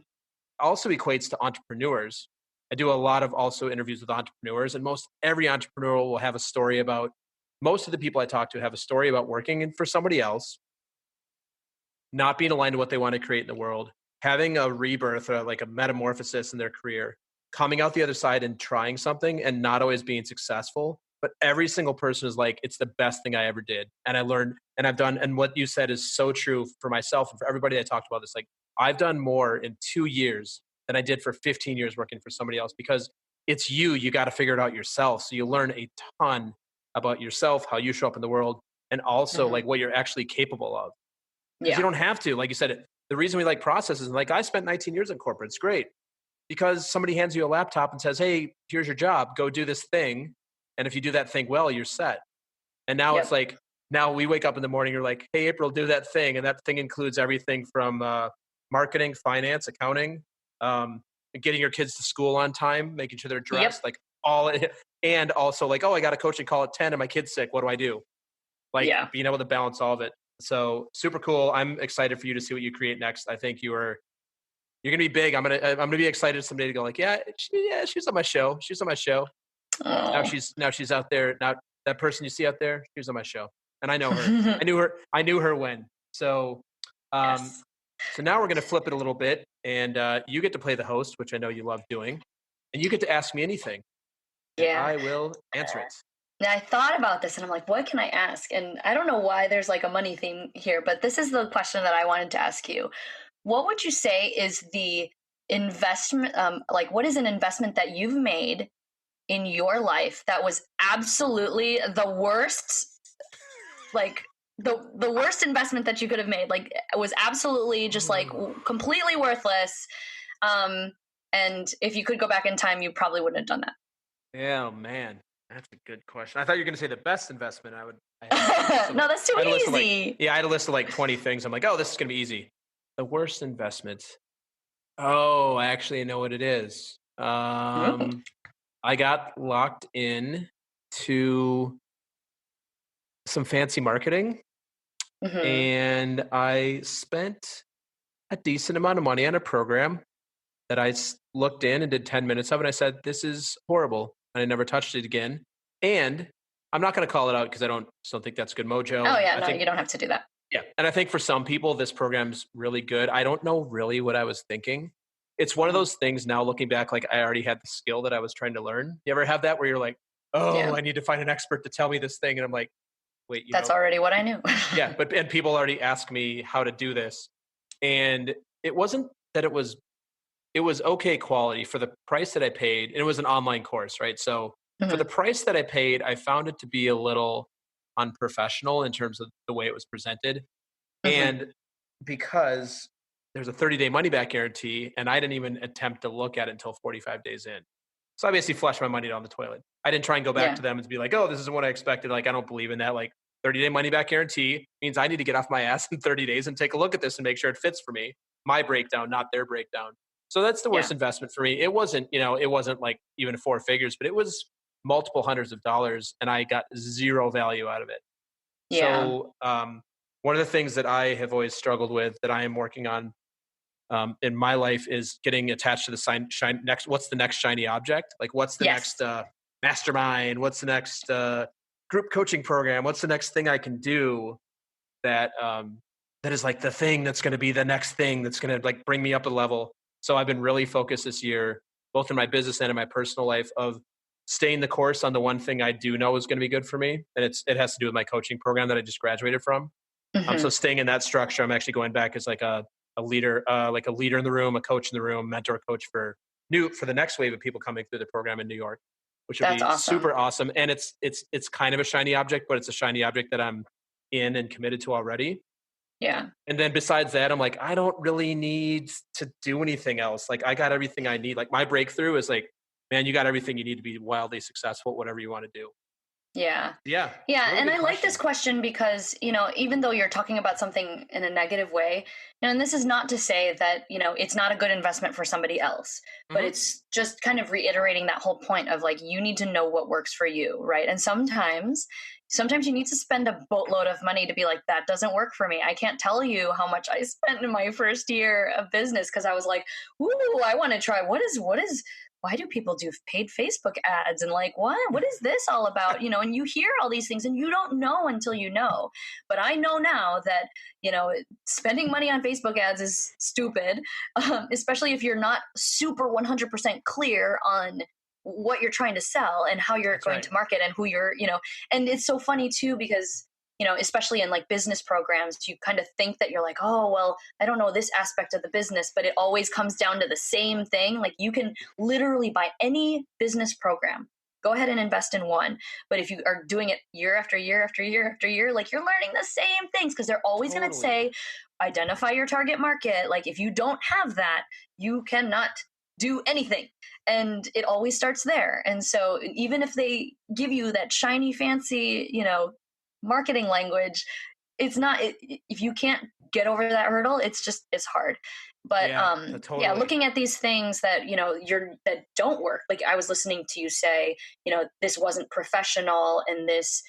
also equates to entrepreneurs. I do a lot of also interviews with entrepreneurs, and most every entrepreneur will have a story about, most of the people I talk to have a story about working for somebody else, not being aligned to what they want to create in the world, having a rebirth or like a metamorphosis in their career, coming out the other side and trying something and not always being successful. But every single person is like, it's the best thing I ever did. And I learned and I've done, and what you said is so true for myself and for everybody I talked about this. Like, I've done more in 2 years than I did for 15 years working for somebody else, because it's you got to figure it out yourself. So you learn a ton about yourself, how you show up in the world, and also Hmm. like what you're actually capable of, because you Yeah. don't have to. Like you said, the reason we like processes, like I spent 19 years in corporate, it's great because somebody hands you a laptop and says, hey, here's your job, go do this thing. And if you do that thing well, you're set. And now it's Yep. like, now we wake up in the morning, you're like, hey, April, do that thing. And that thing includes everything from marketing, finance, accounting, getting your kids to school on time, making sure they're Yep. dressed, like all, and also like, oh, I got a coaching call at 10 and my kid's sick. What do I do? Like, Yeah. being able to balance all of it. So super cool. I'm excited for you to see what you create next. I think you're gonna be big. I'm gonna be excited someday to go like, yeah, she's on my show. She's on my show. Oh. Now she's out there. Now that person you see out there, she's on my show, and I know her. I knew her when. So, um, Yes. so now we're gonna flip it a little bit, and you get to play the host, which I know you love doing, and you get to ask me anything, and Yeah. I will answer it. Now, I thought about this and I'm like, what can I ask? And I don't know why there's like a money theme here, but this is the question that I wanted to ask you. What would you say is the investment, like, what is an investment that you've made in your life that was absolutely the worst, like, the worst investment that you could have made? Like, it was absolutely just like completely worthless. Um, and if you could go back in time, you probably wouldn't have done Yeah, man, that's a good question. I thought you were going to say the best investment. I had a list that. of No, like, that's too I had a list of like, easy. yeah, I had a list of like 20 things. I'm like, oh, this is going to be easy. The worst investment. Oh, I actually know what it is. I got locked in to some fancy marketing, Mm-hmm. and I spent a decent amount of money on a program that looked in and did 10 minutes of, and I said, this is horrible. And I never touched it again. And I'm not going to call it out because I don't think that's good Oh mojo. yeah, I no, think, you don't have to do that. yeah. And I think for some people, this program's really good. I don't know really what I was thinking. It's one of Hmm. those things now looking back, like I already had the skill that I was trying to learn. You ever have that where you're like, oh, Yeah, I need to find an expert to tell me this thing. And I'm like, wait, that's already what I knew. yeah, and people already ask me how to do this. And it wasn't that it was okay quality for the price that I paid. And it was an online course, right? So for the Hmm. price that I paid, I found it to be a little unprofessional in terms of the way it was presented. Hmm. And because there's a 30-day money back guarantee, and I didn't even attempt to look at it until 45 days in. So I basically flushed my money down the toilet. I didn't try and go back Yeah, to them and be like, oh, this isn't what I expected. Like, I don't believe in that. Like, 30-day money back guarantee means I need to get off my ass in 30 days and take a look at this and make sure it fits for me. My breakdown, not their breakdown. So that's the yeah, worst investment for me. It wasn't like even four figures, but it was multiple hundreds of dollars, and I got zero value out of it. yeah. So one of the things that I have always struggled with that I am working on in my life is getting attached to the next. What's the next shiny object? Like, what's the next Yes. mastermind? What's the next group coaching program? What's the next thing I can do that that is like the thing that's going to be the next thing that's going to like bring me up a level? So I've been really focused this year, both in my business and in my personal life, of staying the course on the one thing I do know is going to be good for me, and it has to do with my coaching program that I just graduated from. So Hmm. staying in that structure, I'm actually going back as like a leader in the room, a coach in the room, mentor coach for the next wave of people coming through the program in New York, which will That's be awesome. super awesome. And it's kind of a shiny object, but it's a shiny object that I'm in and committed to already. Yeah. And then besides that, I'm like, I don't really need to do anything else. Like I got everything I need. Like my breakthrough is like, man, you got everything you need to be wildly successful, at whatever you want to do. Yeah. Yeah, Yeah. really And good I like this question. question because, even though you're talking about something in a negative way, and this is not to say that, it's not a good investment for somebody else, but Hmm. it's just kind of reiterating that whole point of like, you need to know what works for you. Right. And sometimes you need to spend a boatload of money to be like, that doesn't work for me. I can't tell you how much I spent in my first year of business because I was like, ooh, I want to try. Why do people do paid Facebook ads and like what is this all about, and you hear all these things and you don't know until you know. But I know now that spending money on Facebook ads is stupid, especially if you're not super 100% clear on what you're trying to sell and how you're That's going right. to market and who you're, and it's so funny too because especially in like business programs, you kind of think that you're like, oh, well, I don't know this aspect of the business, but it always comes down to the same thing. Like you can literally buy any business program, go ahead and invest in one. But if you are doing it year after year after year after year, like you're learning the same things because they're always going to Totally. say, identify your target market. Like if you don't have that, you cannot do anything. And it always starts there. And so even if they give you that shiny, fancy, marketing language, it's not if you can't get over that hurdle, it's hard. But Yeah, yeah, totally. looking at these things that that don't work, like I was listening to you say, this wasn't professional, and this,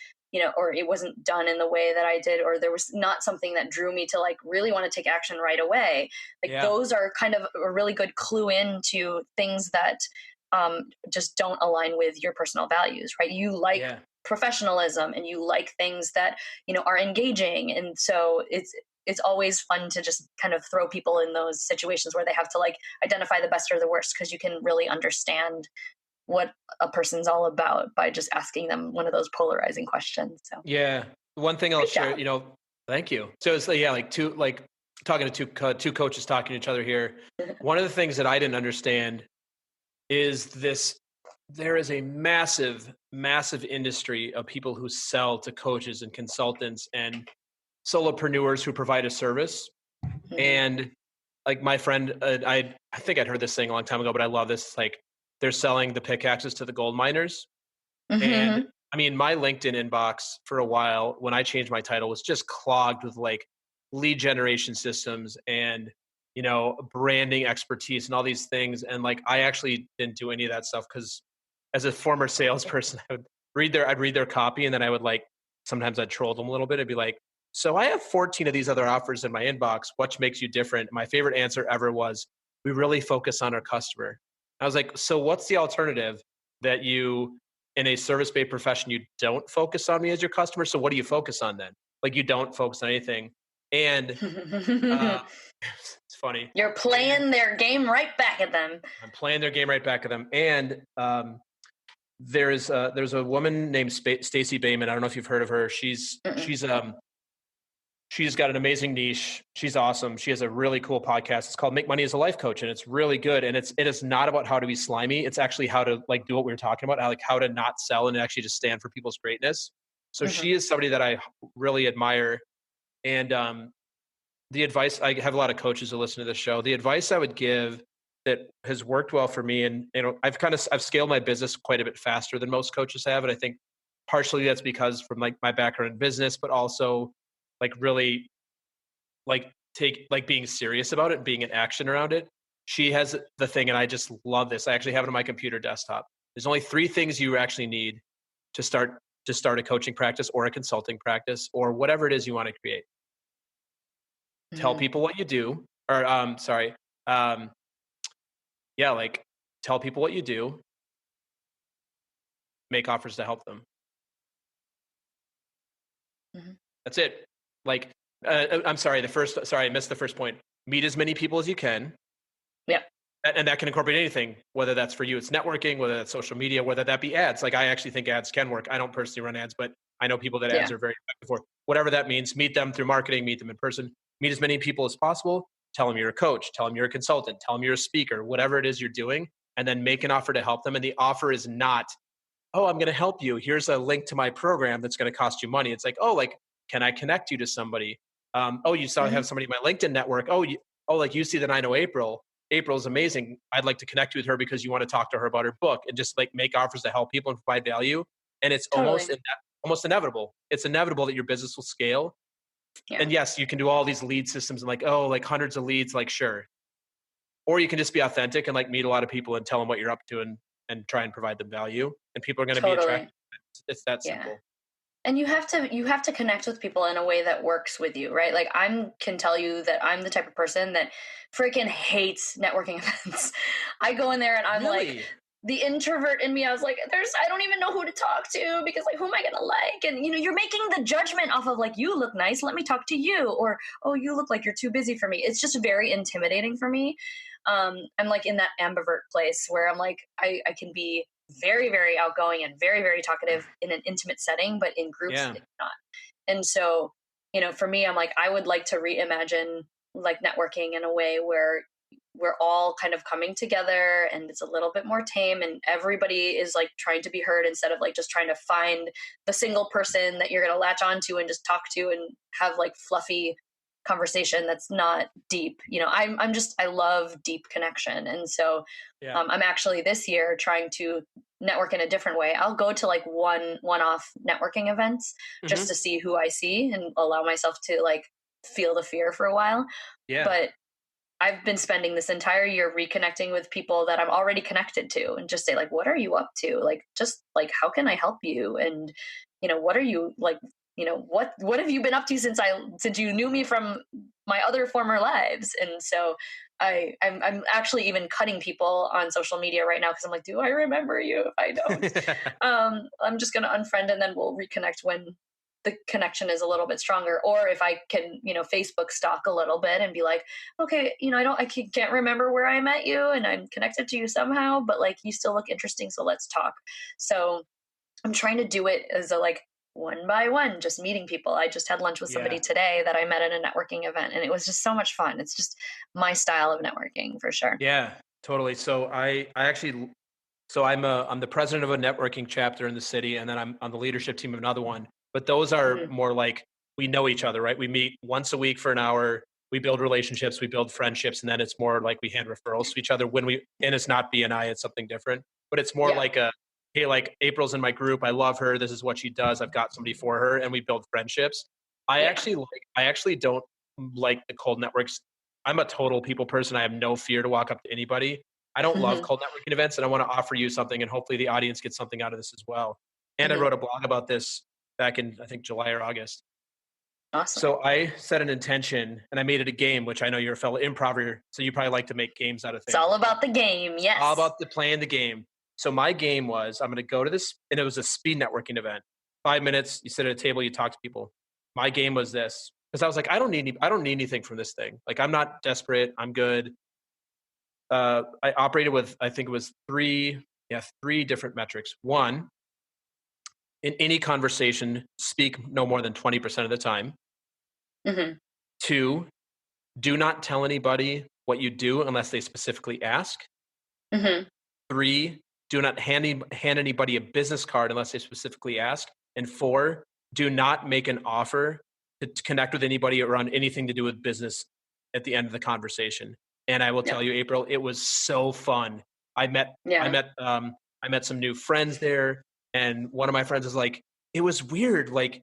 or it wasn't done in the way that I did, or there was not something that drew me to like really want to take action right away. Like Yeah, those are kind of a really good clue into things that just don't align with your personal values, right? You like yeah. professionalism and you like things that are engaging, and so it's always fun to just kind of throw people in those situations where they have to like identify the best or the worst, because you can really understand what a person's all about by just asking them one of those polarizing questions. So Yeah. One thing I'll great share, job. thank you. So it's like, yeah, like talking to two coaches talking to each other here. One of the things that I didn't understand is this: there is a massive, massive industry of people who sell to coaches and consultants and solopreneurs who provide a service. Hmm. And like my friend, I think I'd heard this thing a long time ago, but I love this. Like they're selling the pickaxes to the gold miners. And Hmm. I mean, my LinkedIn inbox for a while, when I changed my title, was just clogged with like lead generation systems and, branding expertise and all these things. And like, I actually didn't do any of that stuff because as a former salesperson, I'd read their copy, and then I would like, sometimes I'd troll them a little bit. I'd be like, so I have 14 of these other offers in my inbox. What makes you different? My favorite answer ever was, we really focus on our customer. I was like, so what's the alternative that you, in a service-based profession, you don't focus on me as your customer? So what do you focus on then? Like you don't focus on anything. And uh, it's funny. You're And playing their game right back at them. I'm playing their game right back at them. And there's a woman named Stacey Bayman. I don't know if you've heard of her. Mm-mm. She's got an amazing niche. She's awesome. She has a really cool podcast. It's called Make Money as a Life Coach, and it's really good. And it is not about how to be slimy. It's actually how to like do what we were talking about, how to not sell and actually just stand for people's greatness. So Hmm. she is somebody that I really admire. And the advice, I have a lot of coaches who listen to this show. The advice I would give that has worked well for me, and I've scaled my business quite a bit faster than most coaches have, and I think partially that's because from like my background in business, but also like really like take like being serious about it, being in action around it. She has the thing, and I just love this. I actually have it on my computer desktop. There's only three things you actually need to start a coaching practice or a consulting practice or whatever it is you want to create. Tell Hmm. people what you do, or sorry, um, yeah, like tell people what you do, make offers to help them. Hmm. That's it. Like, I'm sorry, sorry, I missed the first point. Meet as many people as you can. Yeah. And that can incorporate anything, whether that's for you, it's networking, whether that's social media, whether that be ads. Like I actually think ads can work. I don't personally run ads, but I know people that ads Yeah. are very effective for. Whatever that means, meet them through marketing, meet them in person, meet as many people as possible. Tell them you're a coach, tell them you're a consultant, tell them you're a speaker, whatever it is you're doing, and then make an offer to help them. And the offer is not, oh, I'm going to help you. Here's a link to my program that's going to cost you money. It's like, oh, like, can I connect you to somebody? Oh, you saw I Hmm. have somebody in my LinkedIn network. Oh, like you see that I know April. April's amazing. I'd like to connect with her because you want to talk to her about her book and just like make offers to help people and provide value. And it's Totally. almost inevitable. It's inevitable that your business will scale. Yeah. And yes, you can do all these lead systems and like, oh, like hundreds of leads, like sure. Or you can just be authentic and like meet a lot of people and tell them what you're up to and try and provide them value. And people are going to be Totally. attracted. It's that Yeah. simple. And you have to connect with people in a way that works with you, right? Like I'm can tell you that I'm the type of person that freaking hates networking events. I go in there and I'm like Really? the introvert in me. I was like, I don't even know who to talk to because like who am I gonna like? And you're making the judgment off of like you look nice, let me talk to you, or oh you look like you're too busy for me. It's just very intimidating for me. I'm like in that ambivert place where I'm like I can be very very outgoing and very very talkative in an intimate setting, but in groups Yeah. it's not. And so for me, I'm like I would like to reimagine like networking in a way where we're all kind of coming together and it's a little bit more tame and everybody is like trying to be heard instead of like just trying to find the single person that you're going to latch onto and just talk to and have like fluffy conversation that's not deep. I love deep connection. And so Yeah. I'm actually this year trying to network in a different way. I'll go to like one off networking events just Hmm. to see who I see and allow myself to like feel the fear for a while. Yeah. But I've been spending this entire year reconnecting with people that I'm already connected to and just say like, what are you up to? Like, just like, how can I help you? And, what are you like, what have you been up to since you knew me from my other former lives? And so I'm actually even cutting people on social media right now because I'm like, do I remember you? If I don't, I'm just going to unfriend and then we'll reconnect when the connection is a little bit stronger. Or if I can, Facebook stalk a little bit and be like, okay, I can't remember where I met you and I'm connected to you somehow, but like you still look interesting. So let's talk. So I'm trying to do it as a like one by one, just meeting people. I just had lunch with somebody Yeah. today that I met at a networking event and it was just so much fun. It's just my style of networking for sure. Yeah, totally. So I actually so I'm the president of a networking chapter in the city, and then I'm on the leadership team of another one. But those are Hmm. more like we know each other, right? We meet once a week for an hour. We build relationships, we build friendships, and then it's more like we hand referrals to each other when we and it's not BNI, it's something different. But it's more Yeah. like a hey, like April's in my group. I love her. This is what she does. I've got somebody for her, and we build friendships. Yeah. I actually don't like the cold networks. I'm a total people person. I have no fear to walk up to anybody. I don't love Hmm. cold networking events, and I want to offer you something, and hopefully the audience gets something out of this as well. And I Hmm. wrote a blog about this back in I think July or August. Awesome. So I set an intention, and I made it a game, which I know you're a fellow improver, so you probably like to make games out of It's things. all about the game. All Yes. about the playing the game. So my game was I'm going to go to this, and it was a speed networking event. 5 minutes, you sit at a table, you talk to people. My game was this because I was like, I don't need anything from this thing. Like I'm not desperate. I'm good. I operated with I think it was three different metrics. One, in any conversation, speak no more than 20% of the time. Hmm. Two, do not tell anybody what you do unless they specifically ask. Hmm. Three, do not hand anybody a business card unless they specifically ask. And four, do not make an offer to connect with anybody around anything to do with business at the end of the conversation. And I will Yeah. tell you, April, it was so fun. I met I Yeah. met I met some new friends there, and one of my friends is like, it was weird. Like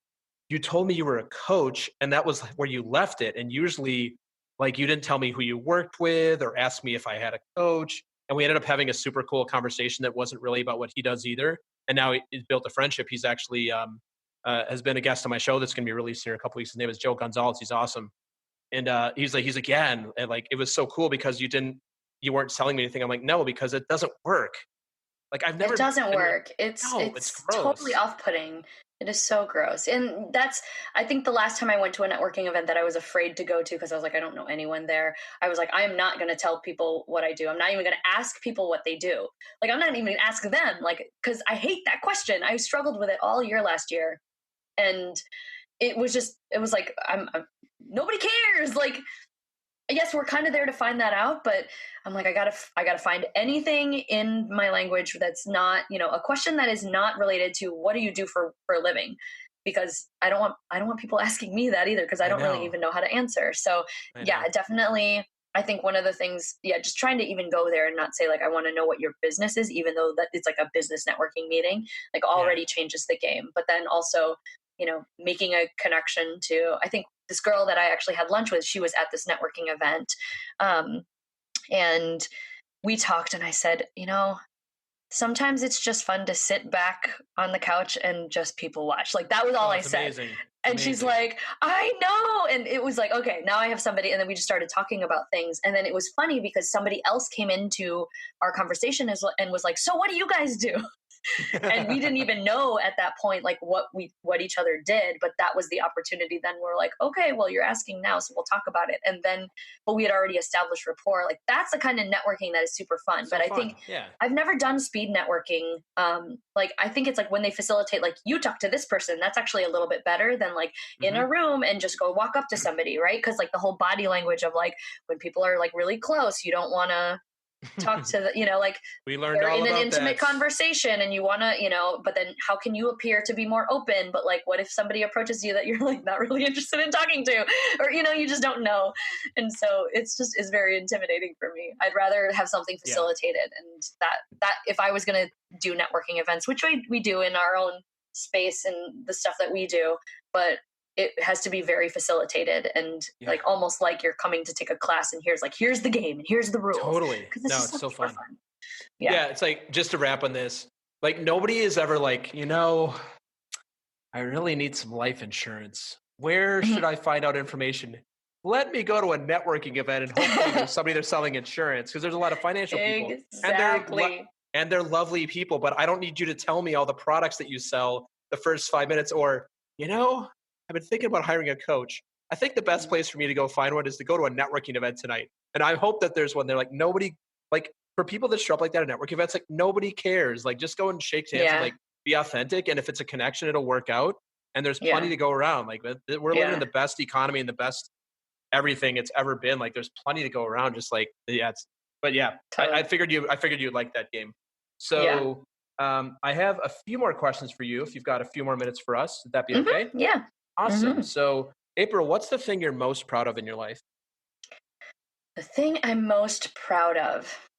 you told me you were a coach, and that was where you left it. And usually, like you didn't tell me who you worked with or ask me if I had a coach. And we ended up having a super cool conversation that wasn't really about what he does either. And now he's built a friendship. He's actually has been a guest on my show that's going to be released here in a couple weeks. His name is Joe Gonzalez. He's awesome. And he's like, yeah, and like it was so cool because you weren't selling me anything. I'm like, no, because it doesn't work. Like I've It never doesn't been like, work. It's no, it's it's totally gross. off-putting. It is so gross. And that's I think the last time I went to a networking event that I was afraid to go to because I was like I don't know anyone there. I was like I am not going to tell people what I do. I'm not even going to ask people what they do. Like I'm not even going to ask them like cuz I hate that question. I struggled with it all year last year. And it was like nobody cares. Like yes, we're kind of there to find that out, but I'm like, I gotta find anything in my language that's not, a question that is not related to what do you do for a living. because I don't want people asking me that either, because I I don't really know. even know how to answer. So I yeah, know. definitely. I think one of the things, yeah, just trying to even go there and not say like I want to know what your business is, even though that it's like a business networking meeting, like Yeah. already changes the game. But then also, making a connection to, I think this girl that I actually had lunch with, she was at this networking event. Um, and we talked, and I said, sometimes it's just fun to sit back on the couch and just people watch. Like that was all Oh, I it's said. amazing. It's And she's amazing. like, I know. And it was like, okay, now I have somebody. And then we just started talking about things. And then it was funny because somebody else came into our conversation and was like, so what do you guys do? And we didn't even know at that point like what each other did, but that was the opportunity. Then we're like, okay, well, you're asking now, so we'll talk about it. And then, but we had already established rapport. Like that's the kind of networking that is super fun. So But I think fun. Yeah. I've never done speed networking. Like I think it's like when they facilitate, like you talk to this person, that's actually a little bit better than like in a Hmm. room and just go walk up to somebody, right? Because like the whole body language of like when people are like really close, you don't want to talk to the, like We learned they're all in an about intimate that. conversation and you want to, but then how can you appear to be more open? But like, what if somebody approaches you that you're like not really interested in talking to, or, you just don't know. And so it's just is very intimidating for me. I'd rather have something Yeah. facilitated. And that if I was going to do networking events, which we do in our own space and the stuff that we do, but it has to be very facilitated and Yeah. like almost like you're coming to take a class and here's the game and here's the rules, Totally. because it's No, just it's so so super fun. fun. Yeah. Yeah. It's like, just to wrap on this, like nobody is ever like, I really need some life insurance. Where should Mhm. I find out information? Let me go to a networking event and hopefully there's somebody there selling insurance because there's a lot of financial people and Exactly. they're lovely people, but I don't need you to tell me all the products that you sell the first 5 minutes or, I've been thinking about hiring a coach. I think the best Mhm. place for me to go find one is to go to a networking event tonight. And I hope that there's one there. Like nobody, like for people that show up like that at networking events, like nobody cares. Like just go and shake hands and Yeah. like be authentic. And if it's a connection, it'll work out. And there's plenty Yeah. to go around. Like we're living in Yeah. the best economy and the best everything it's ever been. Like there's plenty to go around. Just like yeah, but yeah, I Totally. figured you'd like that game. Yeah. So I have a few more questions for you. If you've got a few more minutes for us, would that be Hmm. okay? Yeah. Awesome. Hmm. So April, what's the thing you're most proud of in your life? The thing I'm most proud of,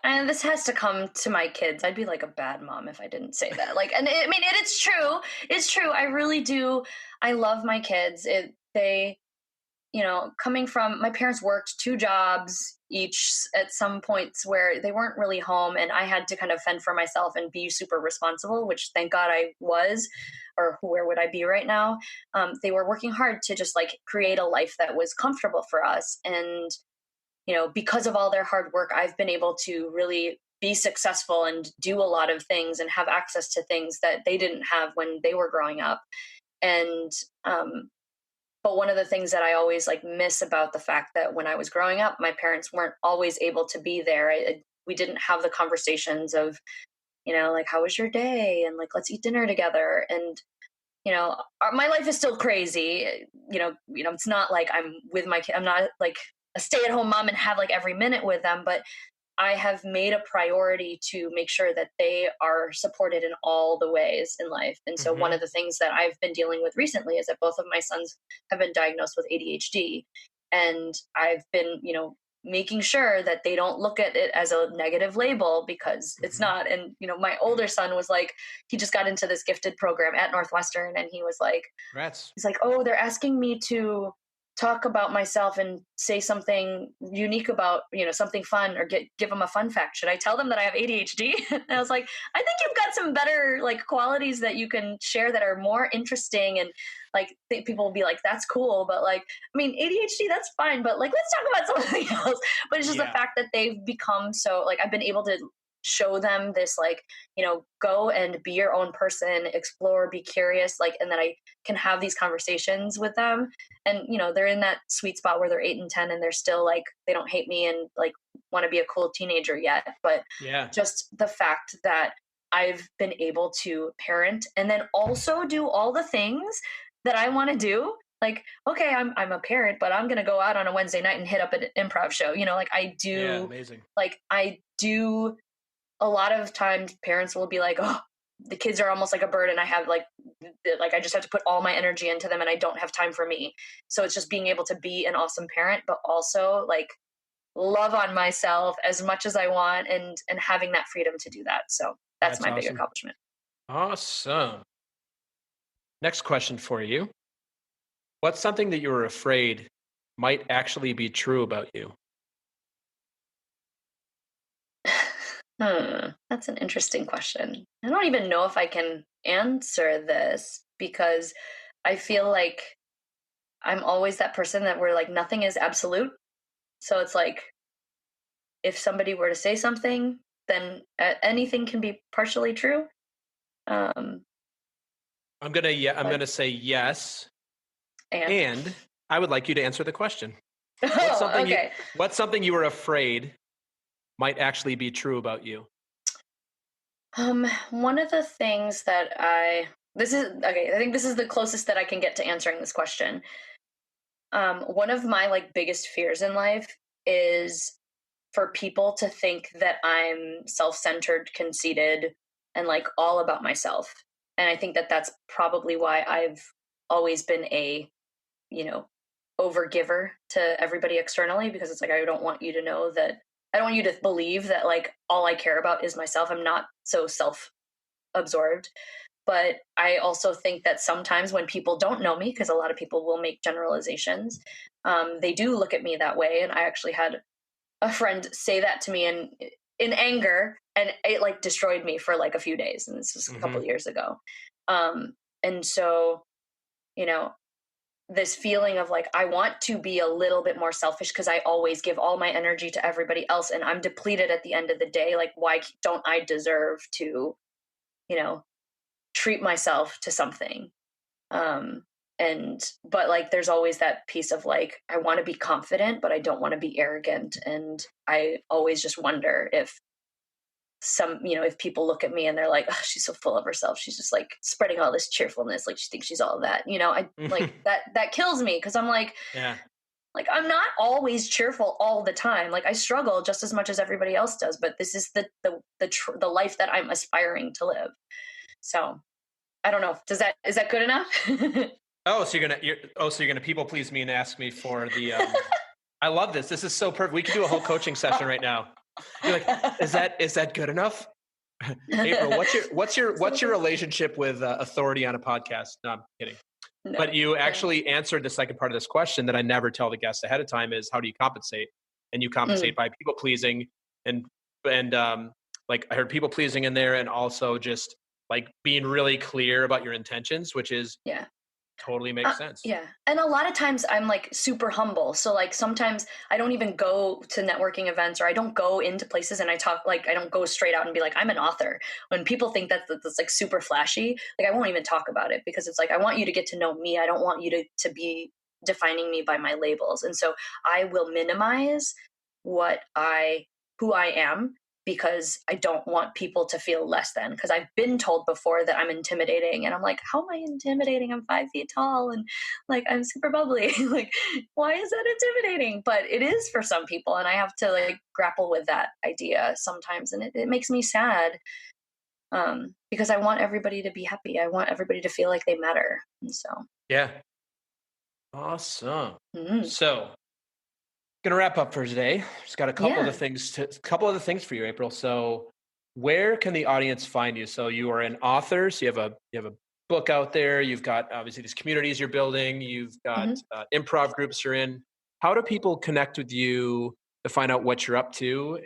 and this has to come to my kids. I'd be like a bad mom if I didn't say that. Like, and I mean, it's true. It's true. I really do. I love my kids. Coming from my parents worked two jobs each at some points where they weren't really home, and I had to kind of fend for myself and be super responsible, which thank God I was, or where would I be right now? They were working hard to just like create a life that was comfortable for us. And, because of all their hard work, I've been able to really be successful and do a lot of things and have access to things that they didn't have when they were growing up. And, but one of the things that I always like miss about the fact that when I was growing up, my parents weren't always able to be there. We didn't have the conversations of, like, how was your day? And like, let's eat dinner together. And, my life is still crazy. It's not like I'm with my kid. I'm not like a stay at home mom and have like every minute with them, but I have made a priority to make sure that they are supported in all the ways in life. And so one of Hmm. the things that I've been dealing with recently is that both of my sons have been diagnosed with ADHD. And I've been, making sure that they don't look at it as a negative label, because it's Hmm. not. And, my older son was like, he just got into this gifted program at Northwestern, and he was like, Congrats. he's like, oh, they're asking me to talk about myself and say something unique about, something fun, or give them a fun fact. Should I tell them that I have ADHD? And I was like, I think you've got some better like qualities that you can share that are more interesting. And like people will be like, that's cool. But like, I mean, ADHD, that's fine. But like, let's talk about something else. But it's just the Yeah. fact that they've become so like, I've been able to show them this like, go and be your own person, explore, be curious, like, and then I can have these conversations with them. And they're in that sweet spot where they're 8 and 10 and they're still like, they don't hate me and like want to be a cool teenager yet, but Yeah. just the fact that I've been able to parent and then also do all the things that I want to do. Like, okay, I'm a parent, but I'm gonna go out on a Wednesday night and hit up an improv show, like I Yeah. do. Amazing. Like I do. A lot of times parents will be like, oh, the kids are almost like a bird, and I have like I just have to put all my energy into them, and I don't have time for me. So it's just being able to be an awesome parent, but also like love on myself as much as I want, and having that freedom to do that. So that's That's my big awesome. accomplishment. Awesome. Next question for you. What's something that you were afraid might actually be true about you? That's an interesting question. I don't even know if I can answer this because I feel like I'm always that person that where like nothing is absolute. So it's like if somebody were to say something, then anything can be partially true. Um, I'm but gonna say yes, and and I would like you to answer the question. What's oh, something you okay. what's something you were afraid might actually be true about you? One of the things that this is okay. I think this is the closest that I can get to answering this question. One of my like biggest fears in life is for people to think that I'm self-centered, conceited, and like all about myself. And I think that that's probably why I've always been a, you know, over giver to everybody externally, because it's like I don't want you to know that I don't want you to believe that like all I care about is myself. I'm not so self absorbed. But I also think that sometimes when people don't know me, because a lot of people will make generalizations, they do look at me that way. And I actually had a friend say that to me in anger, and it like destroyed me for like a few days. And this was a couple Hmm. of years ago. And so, you know, this feeling of like I want to be a little bit more selfish because I always give all my energy to everybody else, and I'm depleted at the end of the day. Like, why don't I deserve to, you know, treat myself to something? um but like there's always that piece of like I want to be confident, but I don't want to be arrogant, and I always just wonder if if people look at me and they're like, oh, she's so full of herself, she's just like spreading all this cheerfulness, like she thinks she's all that, I like that kills me because I'm Yeah. like I'm not always cheerful all the time. Like I struggle just as much as everybody else does, but this is the life that I'm aspiring to live. So I don't know, is that good enough? So you're gonna people please me and ask me for the I love this. This is so perfect. We could do a whole coaching session right now. You're like, is that good enough? April, what's your relationship with authority on a podcast? No, I'm kidding. But No, you yeah. actually answered the second part of this question that I never tell the guests ahead of time is how do you compensate? And you compensate Mm, by people pleasing and like I heard people pleasing in there and also just like being really clear about your intentions, which is yeah. totally makes sense. Yeah. And a lot of times I'm like super humble. So like sometimes I don't even go to networking events, or I don't go into places and I talk like I don't go straight out and be like I'm an author. When people think that's like super flashy, like I won't even talk about it because it's like I want you to get to know me. I don't want you to be defining me by my labels. And so I will minimize what I who I am because I don't want people to feel less than. Because I've been told before that I'm intimidating, and I'm like, how am I intimidating? I'm 5 feet tall, and like I'm super bubbly. Like, why is that intimidating? But it is for some people, and I have to like grapple with that idea sometimes, and it makes me sad because I want everybody to be happy. I want everybody to feel like they matter, and so. Yeah. Awesome. Mm, So gonna wrap up for today. Just got yeah. a couple of the things for you, April. So where can the audience find you? So you are an author, so you have a book out there, you've got obviously these communities you're building, you've got Hmm. improv groups you're in. How do people connect with you to find out what you're up to?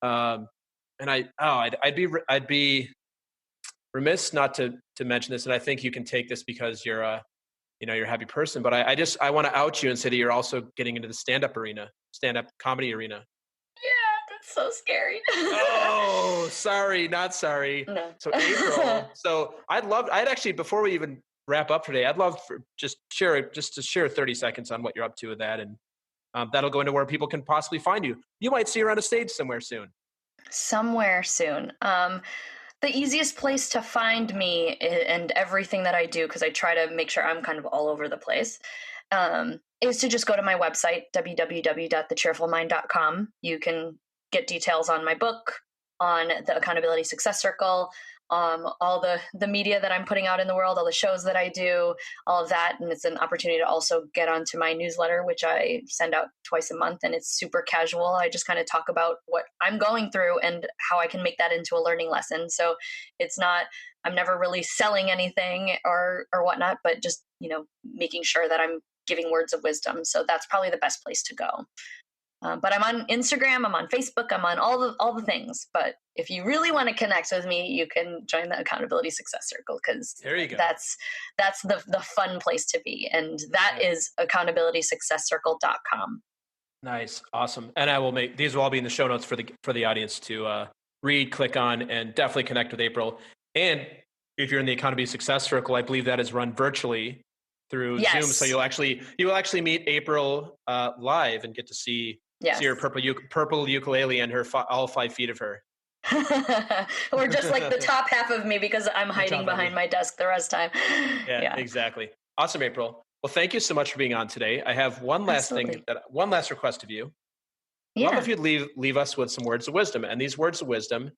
Um and I'd be remiss not to mention this, and I think you can take this because you're a you're a happy person, but I want to out you and say that you're also getting into the stand up comedy arena. Yeah, that's so scary. Oh, sorry, not sorry. No. So April, so I'd actually, before we even wrap up today, I'd love for just to share 30 seconds on what you're up to with that. And that'll go into where people can possibly find you. You might see you on a stage somewhere soon. Somewhere soon. The easiest place to find me and everything that I do, because I try to make sure I'm kind of all over the place, is to just go to my website, www.thecheerfulmind.com. You can get details on my book, on the Accountability Success Circle, all the media that I'm putting out in the world, all the shows that I do, all of that. And it's an opportunity to also get onto my newsletter, which I send out twice a month. And it's super casual. I just kind of talk about what I'm going through and how I can make that into a learning lesson. So it's not, I'm never really selling anything or whatnot, but just, making sure that I'm giving words of wisdom. So that's probably the best place to go. But I'm on Instagram, I'm on Facebook, I'm on all the things. But if you really want to connect with me, you can join the Accountability Success Circle, because there you go. That's the fun place to be, and that is accountabilitysuccesscircle.com. Nice, awesome, and I will these will all be in the show notes for the audience to read, click on, and definitely connect with Apryl. And if you're in the Accountability Success Circle, I believe that is run virtually through Zoom, so you will actually meet Apryl live and get to see. Yes. See her purple ukulele and her all 5 feet of her. Or just like the top half of me, because I'm hiding behind my desk the rest of the time. Yeah, exactly. Awesome, Apryl. Well, thank you so much for being on today. I have one last request of you. Yeah. Love if you'd leave us with some words of wisdom. And these words of wisdom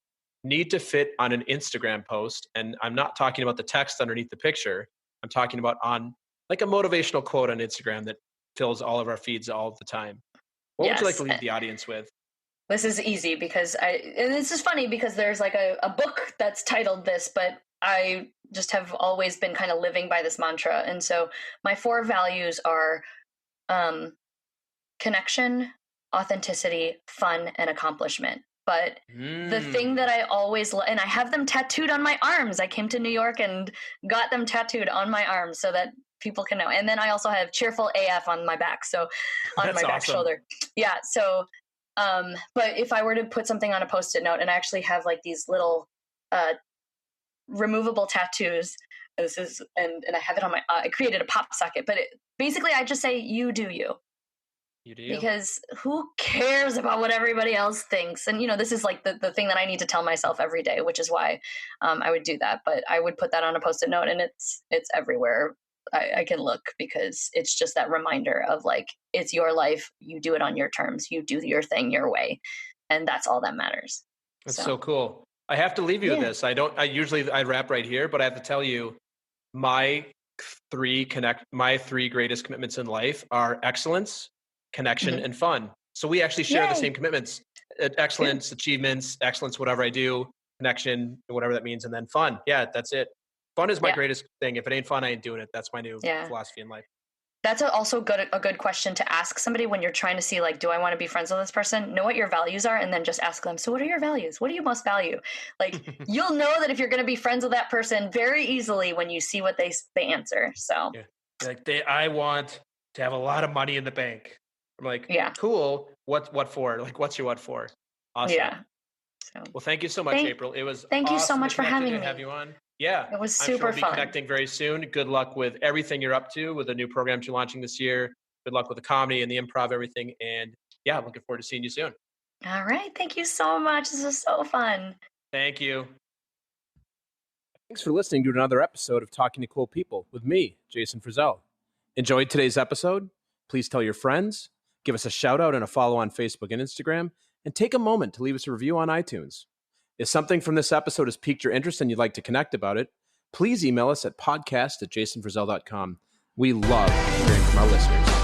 need to fit on an Instagram post. And I'm not talking about the text underneath the picture. I'm talking about on like a motivational quote on Instagram that fills all of our feeds all the time. What would you like to leave the audience with? This is easy because and this is funny because there's like a book that's titled this, but I just have always been kind of living by this mantra. And so my 4 values are connection, authenticity, fun, and accomplishment. But the thing that I always and I have them tattooed on my arms. I came to New York and got them tattooed on my arms so that people can know. And then I also have Cheerful AF on my back, so on my back shoulder. Yeah. So, but if I were to put something on a Post-it note, and I actually have like these little removable tattoos. This is, and I have it on my. I created a pop socket, but basically I just say, "You do you." You do. Because who cares about what everybody else thinks? And, this is like the thing that I need to tell myself every day, which is why I would do that. But I would put that on a Post-it note, and it's everywhere I can look, because it's just that reminder of like, it's your life. You do it on your terms. You do your thing your way. And that's all that matters. That's so cool. I have to leave you with this. I wrap right here, but I have to tell you, my 3 greatest commitments in life are excellence, connection, and fun. So we actually share the same commitments: excellence, achievements, excellence, whatever I do, connection, whatever that means, and then fun. Yeah, that's it. Fun is my greatest thing. If it ain't fun, I ain't doing it. That's my new philosophy in life. That's also a good question to ask somebody when you're trying to see, like, do I want to be friends with this person? Know what your values are, and then just ask them, so what are your values? What do you most value? Like, you'll know that if you're going to be friends with that person very easily when you see what they answer. So, like, I want to have a lot of money in the bank. I'm like, cool. What for? Like, what's your what for? Awesome. Yeah. So, well, thank you so much, Apryl. It was thank you so awesome much for having me. Have you on. Yeah, it was super I'm sure we'll be connecting very soon. Good luck with everything you're up to, with the new programs you're launching this year. Good luck with the comedy and the improv, everything. And yeah, looking forward to seeing you soon. All right. Thank you so much. This was so fun. Thank you. Thanks for listening to another episode of Talking to Cool People with me, Jason Frizzell. Enjoyed today's episode? Please tell your friends, give us a shout out and a follow on Facebook and Instagram, and take a moment to leave us a review on iTunes. If something from this episode has piqued your interest and you'd like to connect about it, please email us at podcast@jasonfrizzell.com. We love hearing from our listeners.